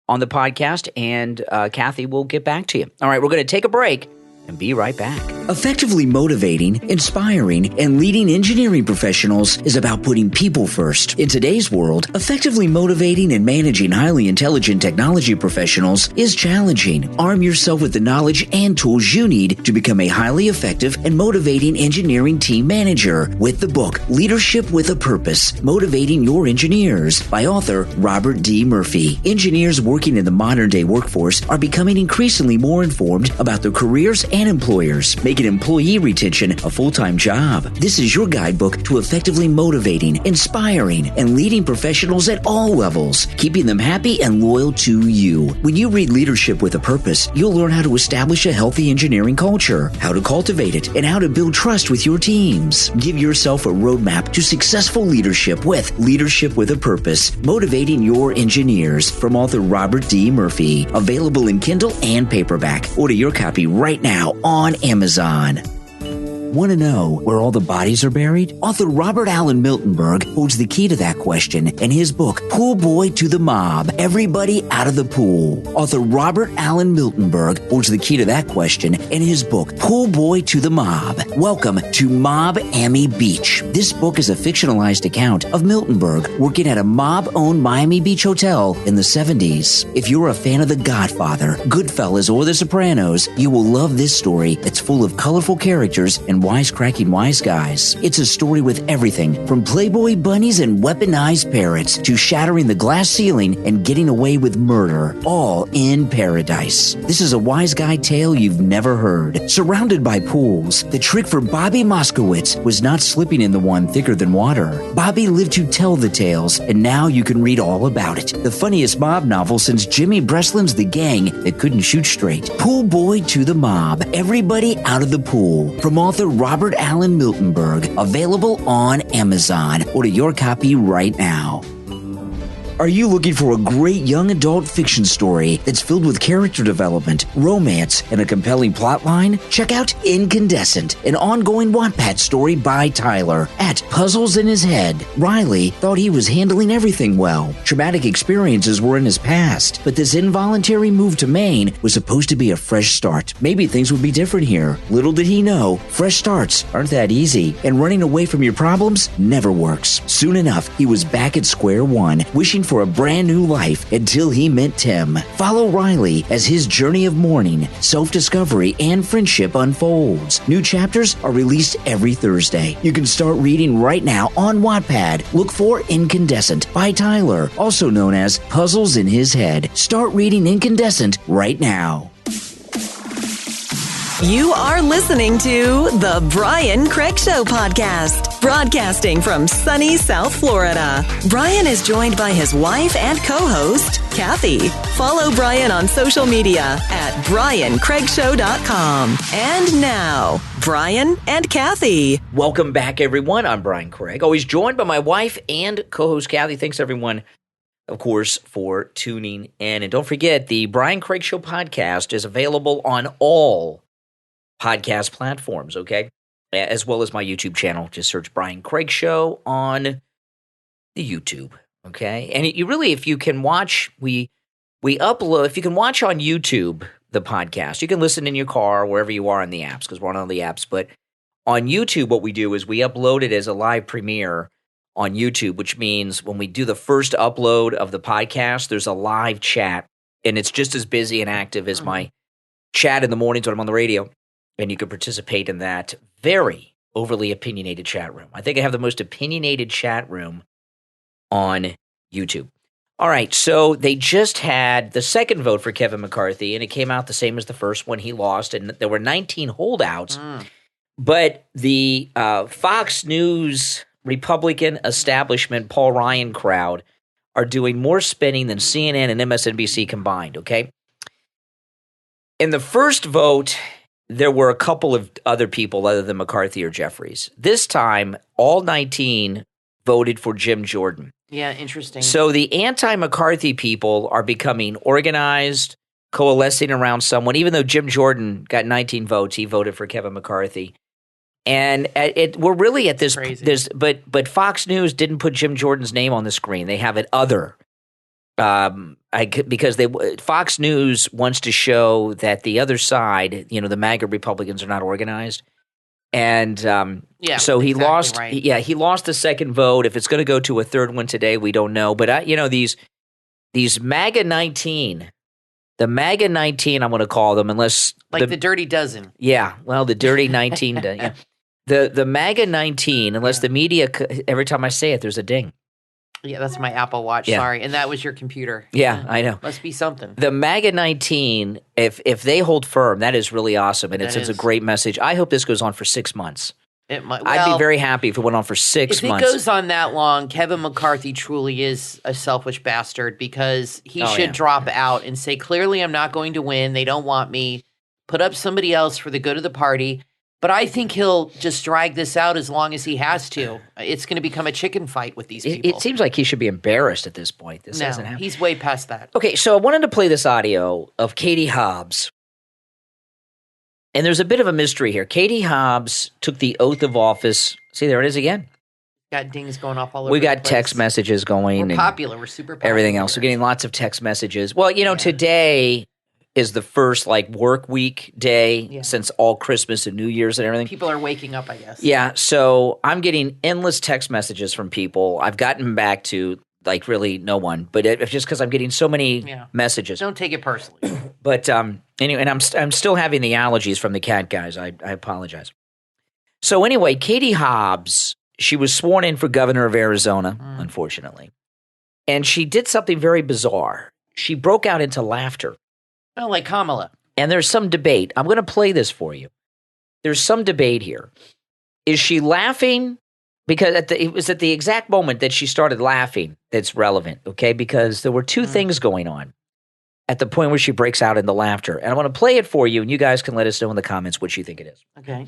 on the podcast, and Kathy will get back to you. All right, we're going to take a break and be right back. Effectively motivating, inspiring, and leading engineering professionals is about putting people first. In today's world, effectively motivating and managing highly intelligent technology professionals is challenging. Arm yourself with the knowledge and tools you need to become a highly effective and motivating engineering team manager with the book Leadership with a Purpose, Motivating Your Engineers by author Robert D. Murphy. Engineers working in the modern day workforce are becoming increasingly more informed about their careers and employers, making employee retention a full-time job. This is your guidebook to effectively motivating, inspiring, and leading professionals at all levels, keeping them happy and loyal to you. When you read Leadership with a Purpose, you'll learn how to establish a healthy engineering culture, how to cultivate it, and how to build trust with your teams. Give yourself a roadmap to successful leadership with Leadership with a Purpose, Motivating Your Engineers from author Robert D. Murphy. Available in Kindle and paperback. Order your copy right now on Amazon. Want to know where all the bodies are buried? Author Robert Allen Miltenberg holds the key to that question in his book, Pool Boy to the Mob, Everybody Out of the Pool. Author Robert Allen Miltenberg holds the key to that question in his book, Pool Boy to the Mob. Welcome to Mob-Ammy Beach. This book is a fictionalized account of Miltenberg working at a mob-owned Miami Beach hotel in the 70s. If you're a fan of The Godfather, Goodfellas, or The Sopranos, you will love this story that's full of colorful characters and wisecracking wise guys. It's a story with everything from Playboy bunnies and weaponized parrots to shattering the glass ceiling and getting away with murder, all in paradise. This is a wise guy tale you've never heard. Surrounded by pools, the trick for Bobby Moskowitz was not slipping in the one thicker than water. Bobby lived to tell the tales, and now you can read all about it. The funniest mob novel since Jimmy Breslin's The Gang That Couldn't Shoot Straight. Pool Boy to the Mob, Everybody Out of the Pool, from author Robert Allen Miltenberg, available on Amazon. Order your copy right now. Are you looking for a great young adult fiction story that's filled with character development, romance, and a compelling plotline? Check out Incandescent, an ongoing Wattpad story by Tyler. At Puzzles in His Head, Riley thought he was handling everything well. Traumatic experiences were in his past, but this involuntary move to Maine was supposed to be a fresh start. Maybe things would be different here. Little did he know, fresh starts aren't that easy, and running away from your problems never works. Soon enough, he was back at square one, wishing for a brand new life until he met Tim. Follow Riley as his journey of mourning, self-discovery, and friendship unfolds. New chapters are released every Thursday. You can start reading right now on Wattpad. Look for Incandescent by Tyler, also known as Puzzles in His Head. Start reading Incandescent right now. You are listening to the Brian Craig Show podcast, broadcasting from sunny South Florida. Brian is joined by his wife and co-host, Kathy. Follow Brian on social media at briancraigshow.com. And now, Brian and Kathy. Welcome back, everyone. I'm Brian Craig, always joined by my wife and co-host, Kathy. Thanks, everyone, of course, for tuning in. And don't forget, the Brian Craig Show podcast is available on all podcast platforms, okay? As well as my YouTube channel. Just search Brian Craig Show on the YouTube, okay? And you really, if you can watch, we upload, if you can watch on YouTube the podcast, you can listen in your car, wherever you are on the apps, because we're on all the apps. But on YouTube, what we do is we upload it as a live premiere on YouTube, which means when we do the first upload of the podcast, there's a live chat, and it's just as busy and active as my chat in the mornings when I'm on the radio. And you can participate in that very overly opinionated chat room. I think I have the most opinionated chat room on YouTube. All right, so they just had the second vote for Kevin McCarthy, and it came out the same as the first one. He lost, and there were 19 holdouts. But the Fox News Republican establishment, Paul Ryan crowd, are doing more spinning than CNN and MSNBC combined, okay? In the first vote, there were a couple of other people other than McCarthy or Jeffries. This time, all 19 voted for Jim Jordan. Yeah, interesting. So the anti-McCarthy people are becoming organized, coalescing around someone. Even though Jim Jordan got 19 votes, he voted for Kevin McCarthy. And we're really at this. But Fox News didn't put Jim Jordan's name on the screen. They have it other. Because Fox News wants to show that the other side, the MAGA Republicans are not organized, and so he lost. Right. Yeah, he lost the second vote. If it's going to go to a third one today, we don't know. But these MAGA 19, the MAGA 19, I'm going to call them, unless the Dirty Dozen. Yeah, well, the Dirty 19. Yeah. The MAGA 19, unless the media. Every time I say it, there's a ding. Yeah, that's my Apple Watch. Yeah. Sorry, and that was your computer. Yeah, I know. Must be something. The MAGA 19, if they hold firm, that is really awesome, and it sends a great message. I hope this goes on for 6 months. It might. I'd be very happy if it went on for 6 months. If it goes on that long, Kevin McCarthy truly is a selfish bastard, because he should drop out and say, clearly I'm not going to win. They don't want me. Put up somebody else for the good of the party. But I think he'll just drag this out as long as he has to. It's going to become a chicken fight with these people. It seems like he should be embarrassed at this point. This hasn't happened. He's way past that. Okay, so I wanted to play this audio of Katie Hobbs. And there's a bit of a mystery here. Katie Hobbs took the oath of office. See, there it is again. Got dings going off all over. We got text messages going. We're popular. We're super popular. Everything else. We're getting lots of text messages. Well, today is the first work week day since all Christmas and New Year's and everything. People are waking up, I guess. Yeah, so I'm getting endless text messages from people. I've gotten back to really no one, but it's just because I'm getting so many messages. Don't take it personally. But anyway, and I'm still having the allergies from the cat guys. I apologize. So anyway, Katie Hobbs, she was sworn in for governor of Arizona, unfortunately, and she did something very bizarre. She broke out into laughter. Oh, like Pamela. And there's some debate. I'm going to play this for you. There's some debate here. Is she laughing? Because it was at the exact moment that she started laughing that's relevant, okay? Because there were two things going on at the point where she breaks out into laughter. And I want to play it for you, and you guys can let us know in the comments what you think it is. Okay.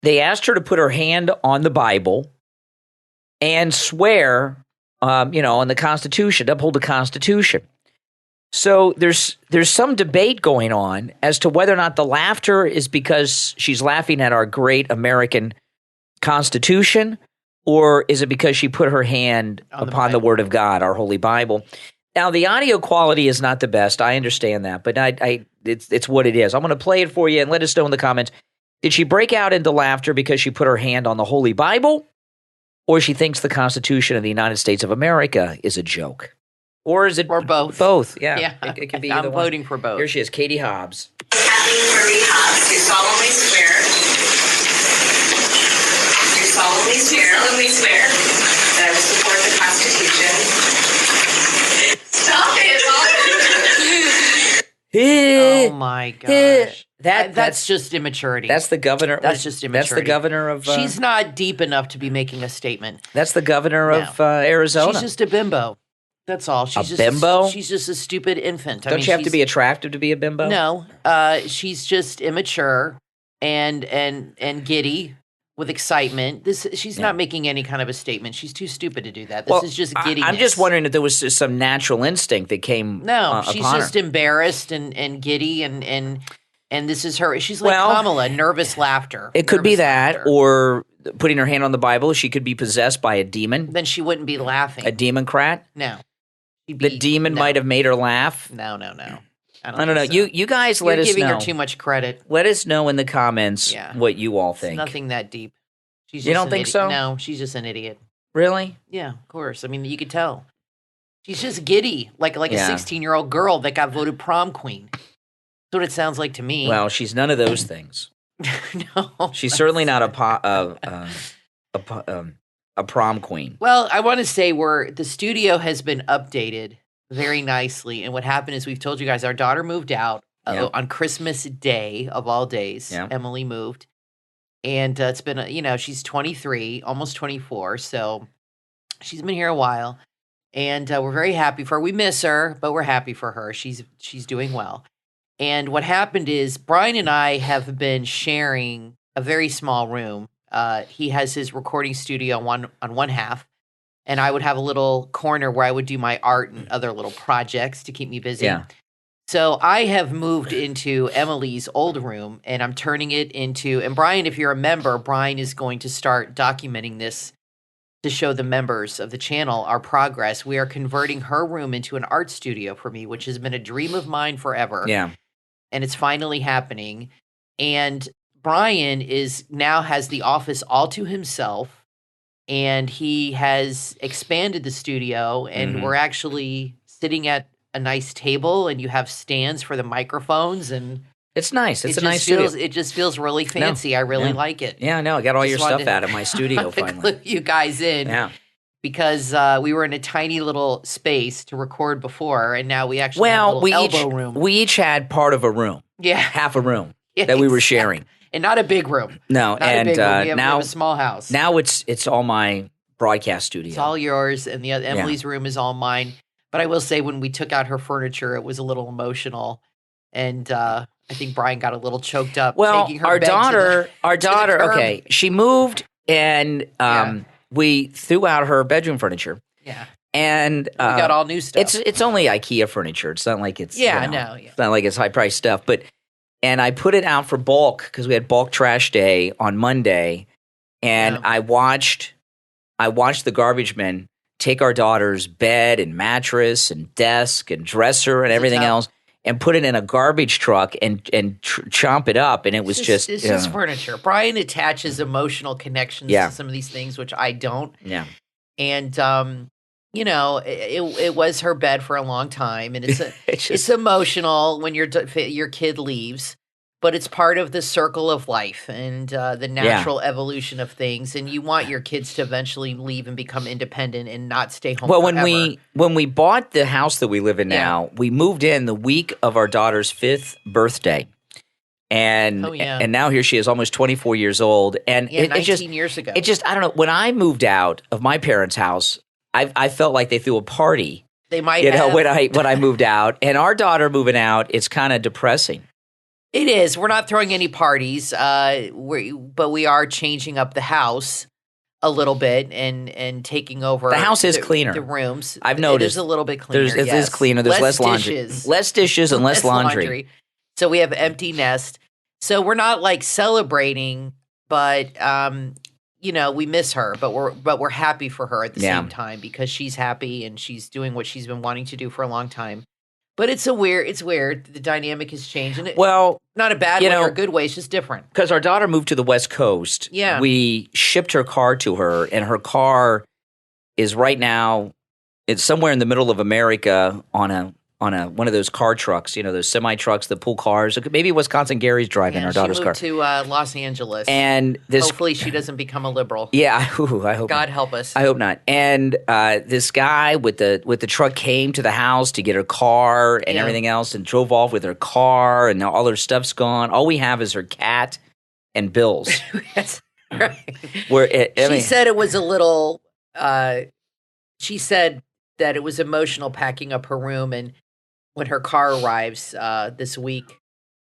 They asked her to put her hand on the Bible and swear on the Constitution, uphold the Constitution. So there's some debate going on as to whether or not the laughter is because she's laughing at our great American Constitution, or is it because she put her hand upon the Word of God, our Holy Bible. Now, the audio quality is not the best. I understand that, but it's what it is. I'm going to play it for you and let us know in the comments. Did she break out into laughter because she put her hand on the Holy Bible, or she thinks the Constitution of the United States of America is a joke? Or is it both? Both, yeah. It could be either I'm voting for both. Here she is, Katie Hobbs. Kathleen Marie Hobbs, do solemnly swear that I will support the Constitution. Stop it, Oh my gosh. That's just immaturity. That's the governor. That's just immaturity. That's the governor of. She's not deep enough to be making a statement. That's the governor of Arizona. She's just a bimbo. That's all. She's bimbo? She's just a stupid infant. Don't you have to be attractive to be a bimbo? No. She's just immature and giddy with excitement. She's not making any kind of a statement. She's too stupid to do that. This is just giddiness. I'm just wondering if there was just some natural instinct that came. No, she's upon just her. embarrassed and giddy and this is her. She's like Pamela, nervous laughter. It could be that, or putting her hand on the Bible. She could be possessed by a demon. Then she wouldn't be laughing. A demon-crat? No. The demon might have made her laugh. No. I don't know. So. You guys let us know. You're giving her too much credit. Let us know in the comments what you all think. It's nothing that deep. She's you don't think so? No, she's just an idiot. Really? Yeah, of course. I mean, you could tell. She's just giddy, like a 16-year-old girl that got voted prom queen. That's what it sounds like to me. Well, she's none of those things. No. She's certainly not a prom queen. Well, I want to say the studio has been updated very nicely. And what happened is we've told you guys our daughter moved out on Christmas Day of all days. Yeah. Emily moved. And it's been, she's 23, almost 24. So she's been here a while. And we're very happy for her. We miss her, but we're happy for her. She's doing well. And what happened is Brian and I have been sharing a very small room. He has his recording studio on one half, and I would have a little corner where I would do my art and other little projects to keep me busy. Yeah. So I have moved into Emily's old room, and I'm turning it into – and Brian, if you're a member, Brian is going to start documenting this to show the members of the channel our progress. We are converting her room into an art studio for me, which has been a dream of mine forever. Yeah. And it's finally happening. And Brian now has the office all to himself, and he has expanded the studio, and we're actually sitting at a nice table, and you have stands for the microphones, and it's nice. It's a nice studio. It just feels really fancy. I really like it. Yeah, no, I got all your stuff out of my studio finally. Clip you guys in. Yeah. Because we were in a tiny little space to record before, and now we actually have a little elbow room. We each had part of a room. Yeah. Half a room that we were sharing. And not a big room. No, not a big room. We now have a small house. Now it's all my broadcast studio. It's all yours, and the Emily's room is all mine. But I will say, when we took out her furniture, it was a little emotional, and I think Brian got a little choked up. Well, taking her our bed daughter, to the curb. okay, she moved, and we threw out her bedroom furniture. Yeah. And we got all new stuff. It's only IKEA furniture. It's not like it's it's not like it's high priced stuff. And I put it out for bulk because we had bulk trash day on Monday, and I watched the garbage men take our daughter's bed and mattress and desk and dresser and everything else and put it in a garbage truck and chomp it up, and it's just furniture. Brian attaches emotional connections to some of these things, which I don't. Yeah, and it was her bed for a long time, and it's emotional when your kid leaves. But it's part of the circle of life and the natural evolution of things. And you want your kids to eventually leave and become independent and not stay home forever. When we bought the house that we live in now, we moved in the week of our daughter's 5th birthday. And and now here she is, almost 24 years old. And 19 years ago. It just, I don't know, when I moved out of my parents' house, I felt like they threw a party. They might have. when I moved out. And our daughter moving out, it's kind of depressing. It is. We're not throwing any parties, but we are changing up the house. a little bit and taking over. The house is cleaner. The rooms. I've noticed. It is a little bit cleaner. It is cleaner. There's less laundry. Dishes. Less dishes and less laundry. So we have empty nest. So we're not like celebrating, but we miss her, but we're happy for her at the same time because she's happy and she's doing what she's been wanting to do for a long time. But it's weird. The dynamic has changed. And not a bad way or a good way. It's just different. Because our daughter moved to the West Coast. Yeah. We shipped her car to her, and her car is right now, it's somewhere in the middle of America on one of those car trucks, those semi-trucks that pull cars. Maybe Wisconsin Gary's driving our daughter's car. She moved to Los Angeles. And hopefully she doesn't become a liberal. Yeah, I hope God not. help us. I hope not. And this guy with the truck came to the house to get her car and everything else and drove off with her car, and now all her stuff's gone. All we have is her cat and bills. That's right. She said it was a little she said that it was emotional packing up her room, and when her car arrives this week,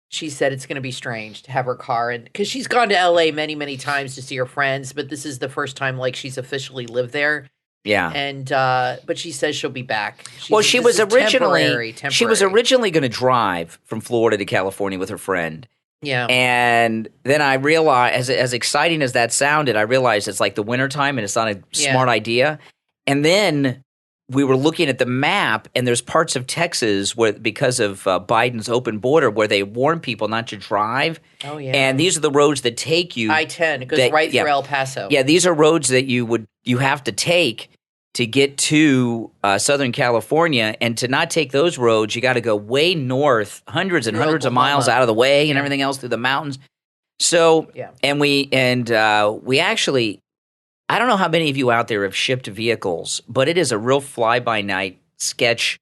she said it's going to be strange to have her car, and because she's gone to LA many, many times to see her friends, but this is the first time like she's officially lived there. Yeah, and but she says she'll be back. She was originally temporary. going to drive from Florida to California with her friend. Yeah, and then I realized, as exciting as that sounded, I realized it's like the wintertime and it's not a smart idea. And then we were looking at the map, and there's parts of Texas where, because of Biden's open border, where they warn people not to drive. Oh, yeah. And these are the roads that take you. I-10, it goes right through El Paso. Yeah, these are roads that you have to take to get to Southern California. And to not take those roads, you got to go way north, hundreds and hundreds of miles out of the way and everything else through the mountains. So, and we actually, I don't know how many of you out there have shipped vehicles, but it is a real fly-by-night sketch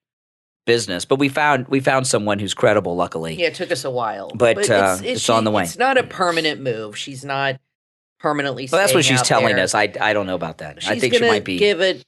business. But we found someone who's credible, luckily. Yeah, it took us a while. But it's on the way. It's not a permanent move. She's not permanently staying that's what she's telling there. us. I don't know about that. She's I think she might be. Give it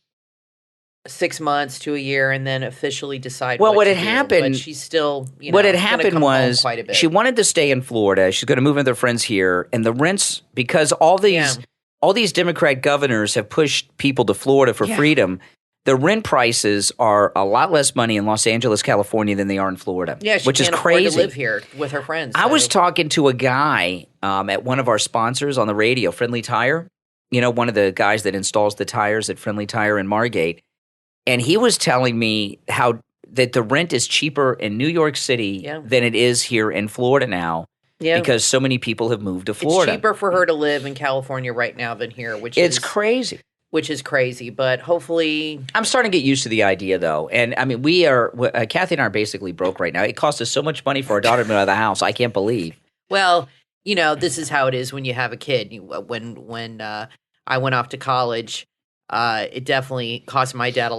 6 months to a year and then officially decide what had to do. happened. But she's still, what had happened was quite a bit. She wanted to stay in Florida. She's going to move in with her friends here. And the rents, because all these Democrat governors have pushed people to Florida for freedom, the rent prices are a lot less money in Los Angeles, California than they are in Florida. Yeah, she which can't is crazy. afford to live here with her friends. I was talking to a guy at one of our sponsors on the radio, Friendly Tire, one of the guys that installs the tires at Friendly Tire in Margate. And he was telling me that the rent is cheaper in New York City than it is here in Florida now. Yeah. Because so many people have moved to Florida. It's cheaper for her to live in California right now than here, which is crazy. Which is crazy, but hopefully... I'm starting to get used to the idea, though. And, I mean, Kathy and I are basically broke right now. It costs us so much money for our daughter to move out of the house. I can't believe. Well, this is how it is when you have a kid. When I went off to college, it definitely cost my dad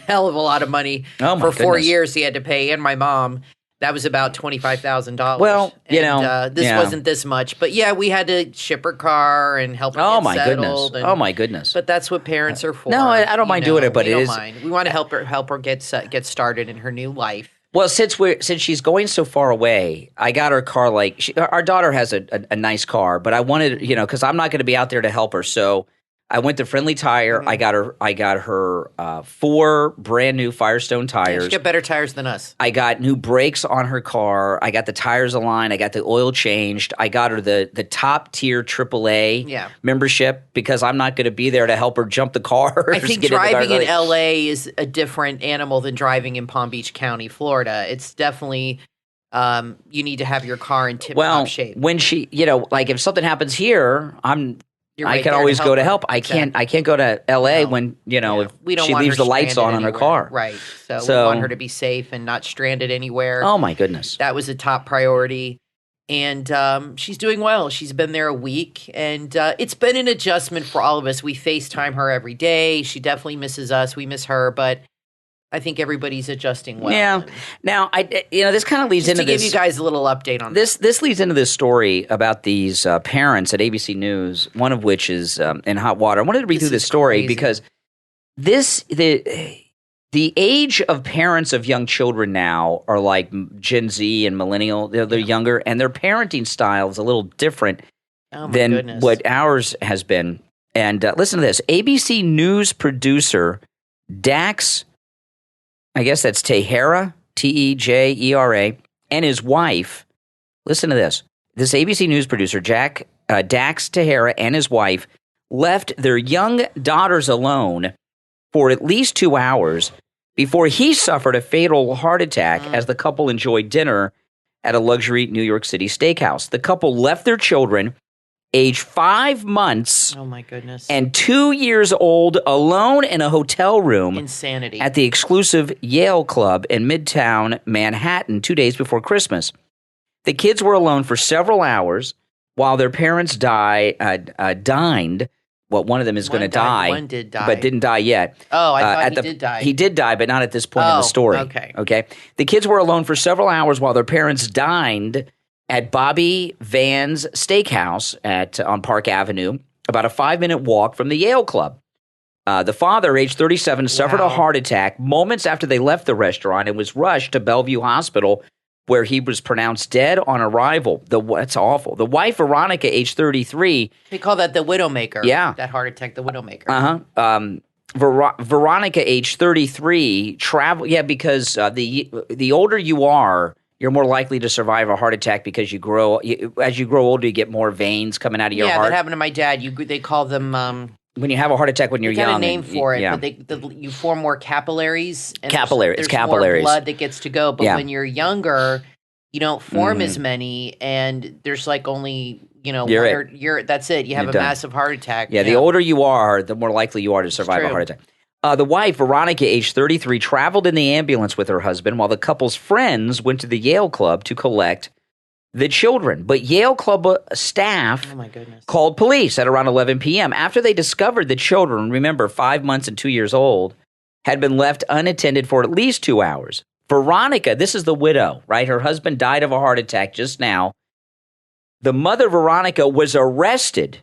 hell of a lot of money. For 4 years he had to pay, and my mom... That was about $25,000. Well, this wasn't this much, but we had to ship her car and help her get settled. Oh my goodness! But that's what parents are for. No, I don't mind doing it, but we don't mind. We want to help her get started in her new life. Well, since she's going so far away, I got her car. Our daughter has a nice car, but I wanted because I'm not going to be out there to help her, so. I went to Friendly Tire. Mm-hmm. I got her 4 brand new Firestone tires. She got better tires than us. I got new brakes on her car. I got the tires aligned. I got the oil changed. I got her the top tier AAA membership because I'm not going to be there to help her jump the car. I think driving in LA is a different animal than driving in Palm Beach County, Florida. It's definitely you need to have your car in tip-top shape. When she, if something happens here, I can always go to help. I can't go to LA when if she leaves the lights on her car. Right. So we want her to be safe and not stranded anywhere. Oh my goodness. That was a top priority. And she's doing well. She's been there a week, and it's been an adjustment for all of us. We FaceTime her every day. She definitely misses us. We miss her, but I think everybody's adjusting well. Yeah. Now, this kind of leads into this. To give you guys a little update on this. This leads into this story about these parents at ABC News, one of which is in hot water. I wanted to read through this story because the age of parents of young children now are like Gen Z and millennial. They're younger, and their parenting style is a little different than what ours has been. And listen to this. ABC News producer Dax, I guess that's Tejera, Tejera, and his wife. Listen to this. This ABC News producer, Dax Tejera, and his wife left their young daughters alone for at least 2 hours before he suffered a fatal heart attack as the couple enjoyed dinner at a luxury New York City steakhouse. The couple left their children, age 5 months Oh my goodness. and 2 years old, alone in a hotel room Insanity. at the exclusive Yale Club in Midtown Manhattan 2 days before Christmas. The kids were alone for several hours while their parents dined. Well, one of them is going to die. One did die. But didn't die yet. Oh, I thought he did die. He did die, but not at this point in the story. Okay. The kids were alone for several hours while their parents dined at Bobby Van's Steakhouse on Park Avenue, about a 5-minute walk from the Yale Club. The father, age 37, suffered a heart attack moments after they left the restaurant and was rushed to Bellevue Hospital, where he was pronounced dead on arrival. That's awful. The wife, Veronica, age 33. They call that the widowmaker. Yeah. That heart attack, the widowmaker. Veronica, age 33, because the older you are, you're more likely to survive a heart attack because as you grow older, you get more veins coming out of your heart. Yeah, that happened to my dad. They call them when you have a heart attack when you're young. Got a name for it, but you form more capillaries. And Capillaries. There's more blood that gets to go. But when you're younger, you don't form as many, and there's like only that's it. You have a massive heart attack. Yeah, the older you are, the more likely you are to survive a heart attack. The wife, Veronica, age 33, traveled in the ambulance with her husband while the couple's friends went to the Yale Club to collect the children. But Yale Club staff called police at around 11 p.m. after they discovered the children, remember 5 months and 2 years old, had been left unattended for at least 2 hours. Veronica, this is the widow, right? Her husband died of a heart attack just now. The mother, Veronica, was arrested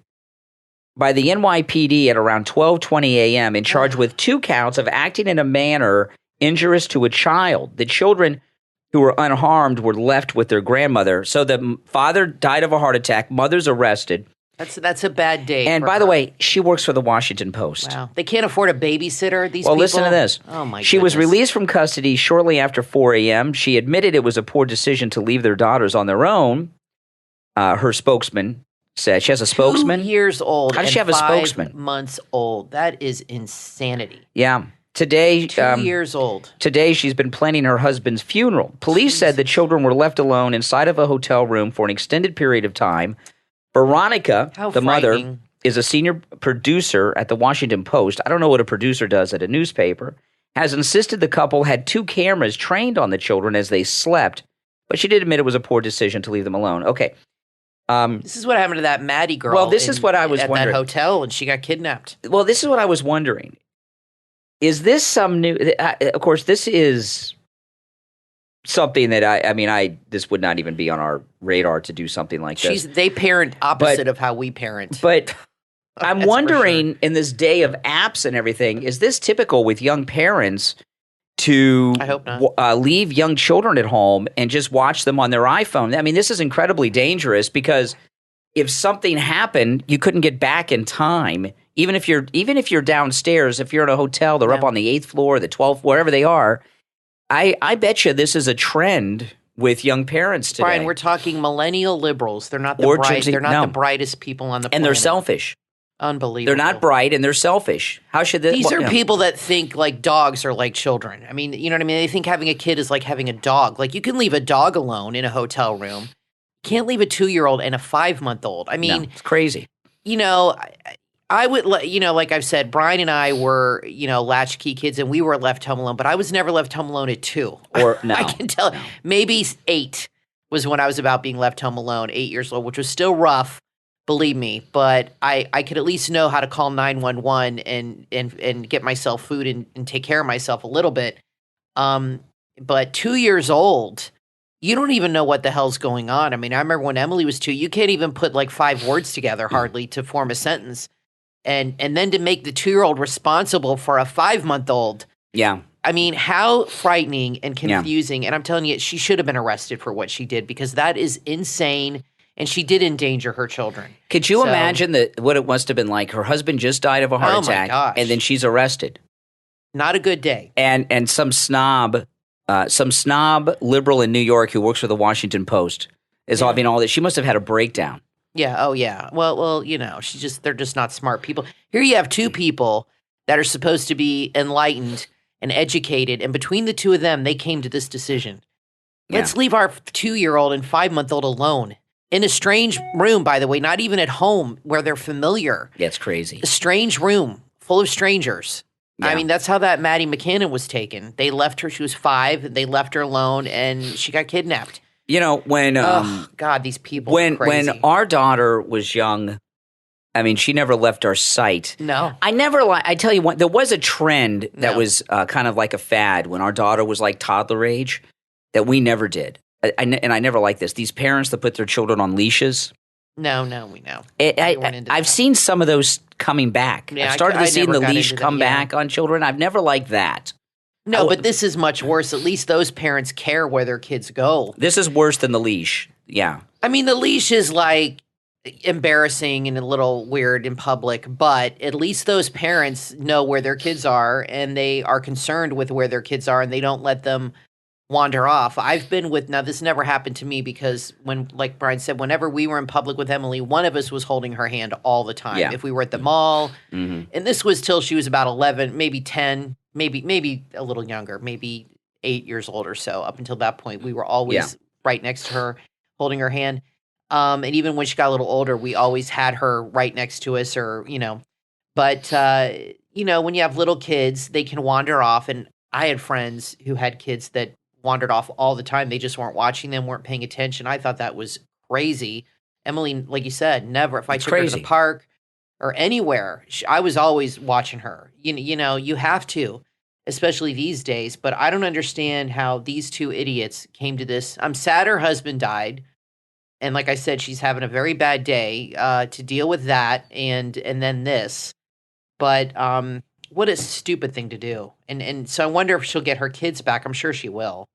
by the NYPD at around 12:20 a.m. and charged with 2 counts of acting in a manner injurious to a child. The children who were unharmed were left with their grandmother. So the father died of a heart attack. Mother's arrested. That's a bad day. And by the way, she works for the Washington Post. Wow. They can't afford a babysitter, these people? Well, listen to this. Oh, my She was released from custody shortly after 4 a.m. She admitted it was a poor decision to leave their daughters on their own. Her spokesman said she has a spokesman. 2 years old. How does she have a spokesman? 5 months old. That is insanity. Yeah. Today, 2 years old. Today, she's been planning her husband's funeral. Police said the children were left alone inside of a hotel room for an extended period of time. Veronica, the mother, is a senior producer at the Washington Post. I don't know what a producer does at a newspaper. Has insisted the couple had 2 cameras trained on the children as they slept, but she did admit it was a poor decision to leave them alone. Okay. This is what happened to that Maddie girl. Well, this is what I was wondering. At that hotel, and she got kidnapped. Well, this is what I was wondering. Is this some new? Of course, this is something that this would not even be on our radar to do something like this. They parent opposite of how we parent. But I'm wondering, in this day of apps and everything, is this typical with young parents to I hope not. Leave young children at home and just watch them on their iPhone? I mean, this is incredibly dangerous because if something happened, you couldn't get back in time. Even if you're downstairs, if you're in a hotel, they're up on the 8th floor, the 12th, wherever they are. I bet you this is a trend with young parents today. Brian, we're talking millennial liberals. They're not the brightest people on the planet. And they're selfish. Unbelievable. They're not bright and they're selfish. How should this? These are people that think like dogs are like children. I mean, you know what I mean? They think having a kid is like having a dog. Like you can leave a dog alone in a hotel room. You can't leave a 2-year-old and a 5-month-old. I mean, it's crazy. You know, I would, like I've said, Brian and I were, latchkey kids and we were left home alone, but I was never left home alone at 2. Or no. I can tell. No. Maybe 8 was when I was about being left home alone, 8 years old, which was still rough, believe me. But I could at least know how to call 911 and get myself food and take care of myself a little bit. But 2 years old, you don't even know what the hell's going on. I mean, I remember when Emily was 2, you can't even put like 5 words together hardly to form a sentence. And then to make the 2-year-old responsible for a 5-month-old. Yeah. I mean, how frightening and confusing. Yeah. And I'm telling you, she should have been arrested for what she did because that is insane. And she did endanger her children. Could you imagine what it must have been like? Her husband just died of a heart attack, and then she's arrested. Not a good day. And some snob liberal in New York who works for the Washington Post is having all this. She must have had a breakdown. Yeah. Oh, yeah. Well, they're just not smart people. Here you have two people that are supposed to be enlightened and educated, and between the two of them, they came to this decision. Yeah. Let's leave our 2-year-old and 5-month-old alone in a strange room, by the way, not even at home where they're familiar. That's crazy. A strange room full of strangers. Yeah. I mean, that's how that Maddie McCannon was taken. They left her. She was 5. They left her alone, and she got kidnapped. You know, when God, these people. When our daughter was young, I mean, she never left our sight. No, I tell you what, there was a trend that was kind of like a fad when our daughter was like toddler age that we never did, and I never liked this. These parents that put their children on leashes. No, we know. I've seen some of those coming back. Yeah, I've started to see the leash come back on children. I've never liked that. No, but this is much worse. At least those parents care where their kids go. This is worse than the leash. Yeah. I mean, the leash is like embarrassing and a little weird in public, but at least those parents know where their kids are and they are concerned with where their kids are and they don't let them wander off. I've been with, now this never happened to me because when, like Brian said, whenever we were in public with Emily, one of us was holding her hand all the time. Yeah. If we were at the mall, and this was till she was about 11, maybe 10, maybe a little younger, maybe 8 years old or so. Up until that point, we were always right next to her, holding her hand. And even when she got a little older, we always had her right next to us or, but, when you have little kids, they can wander off. And I had friends who had kids that wandered off all the time. They just weren't watching them, weren't paying attention. I thought that was crazy. Emily, like you said, never. If I took her to the park or anywhere, I was always watching her. You have to, especially these days. But I don't understand how these two idiots came to this. I'm sad her husband died. And like I said, she's having a very bad day to deal with that and then this. But what a stupid thing to do. And so I wonder if she'll get her kids back. I'm sure she will.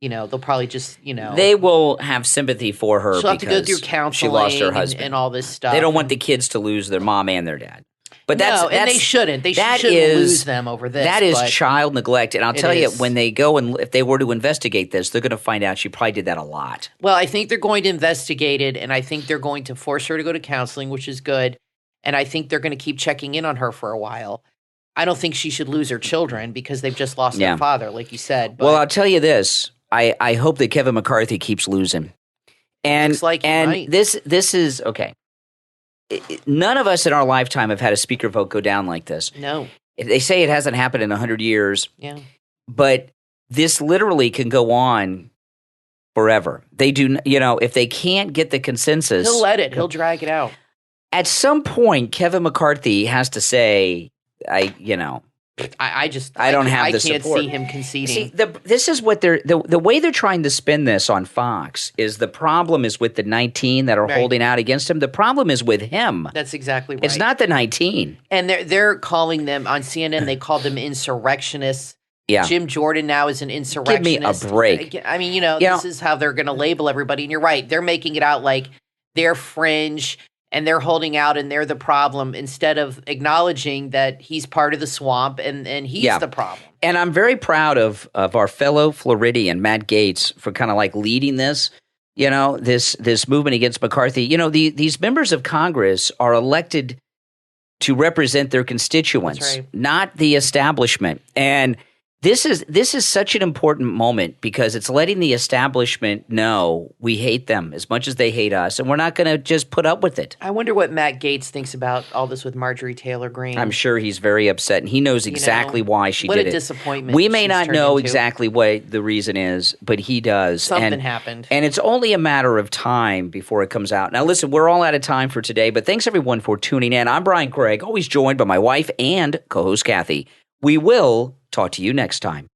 They'll probably just, They will have sympathy for her she'll have to go through counseling she lost her husband. And all this stuff. They don't want the kids to lose their mom and their dad. But and they shouldn't. They shouldn't lose them over this. That is child neglect. And I'll tell you, when they go and if they were to investigate this, they're going to find out she probably did that a lot. Well, I think they're going to investigate it, and I think they're going to force her to go to counseling, which is good. And I think they're going to keep checking in on her for a while. I don't think she should lose her children because they've just lost their father, like you said. But well, I'll tell you this. I hope that Kevin McCarthy keeps losing. And looks like this is okay. None of us in our lifetime have had a speaker vote go down like this. No. They say it hasn't happened in 100 years. Yeah. But this literally can go on forever. They do, if they can't get the consensus. He'll let it. He'll drag it out. At some point, Kevin McCarthy has to say, I don't have the support. I can't see him conceding. See, this is what the way they're trying to spin this on Fox is the problem is with the 19 that are holding out against him. The problem is with him. That's exactly right. It's not the 19. And they're calling them on CNN. They called them insurrectionists. Yeah. Jim Jordan now is an insurrectionist. Give me a break. I mean, this is how they're going to label everybody. And you're right. They're making it out like they're fringe. And they're holding out and they're the problem instead of acknowledging that he's part of the swamp and he's the problem. And I'm very proud of our fellow Floridian, Matt Gaetz, for kind of like leading this, this movement against McCarthy. These members of Congress are elected to represent their constituents, not the establishment. And this is such an important moment because it's letting the establishment know we hate them as much as they hate us, and we're not going to just put up with it. I wonder what Matt Gaetz thinks about all this with Marjorie Taylor Greene. I'm sure he's very upset, and he knows exactly why she did it. What a disappointment. We may not know exactly what the reason is, but he does. Something happened. And it's only a matter of time before it comes out. Now, listen, we're all out of time for today, but thanks everyone for tuning in. I'm Brian Craig, always joined by my wife and co-host Kathy. We will talk to you next time.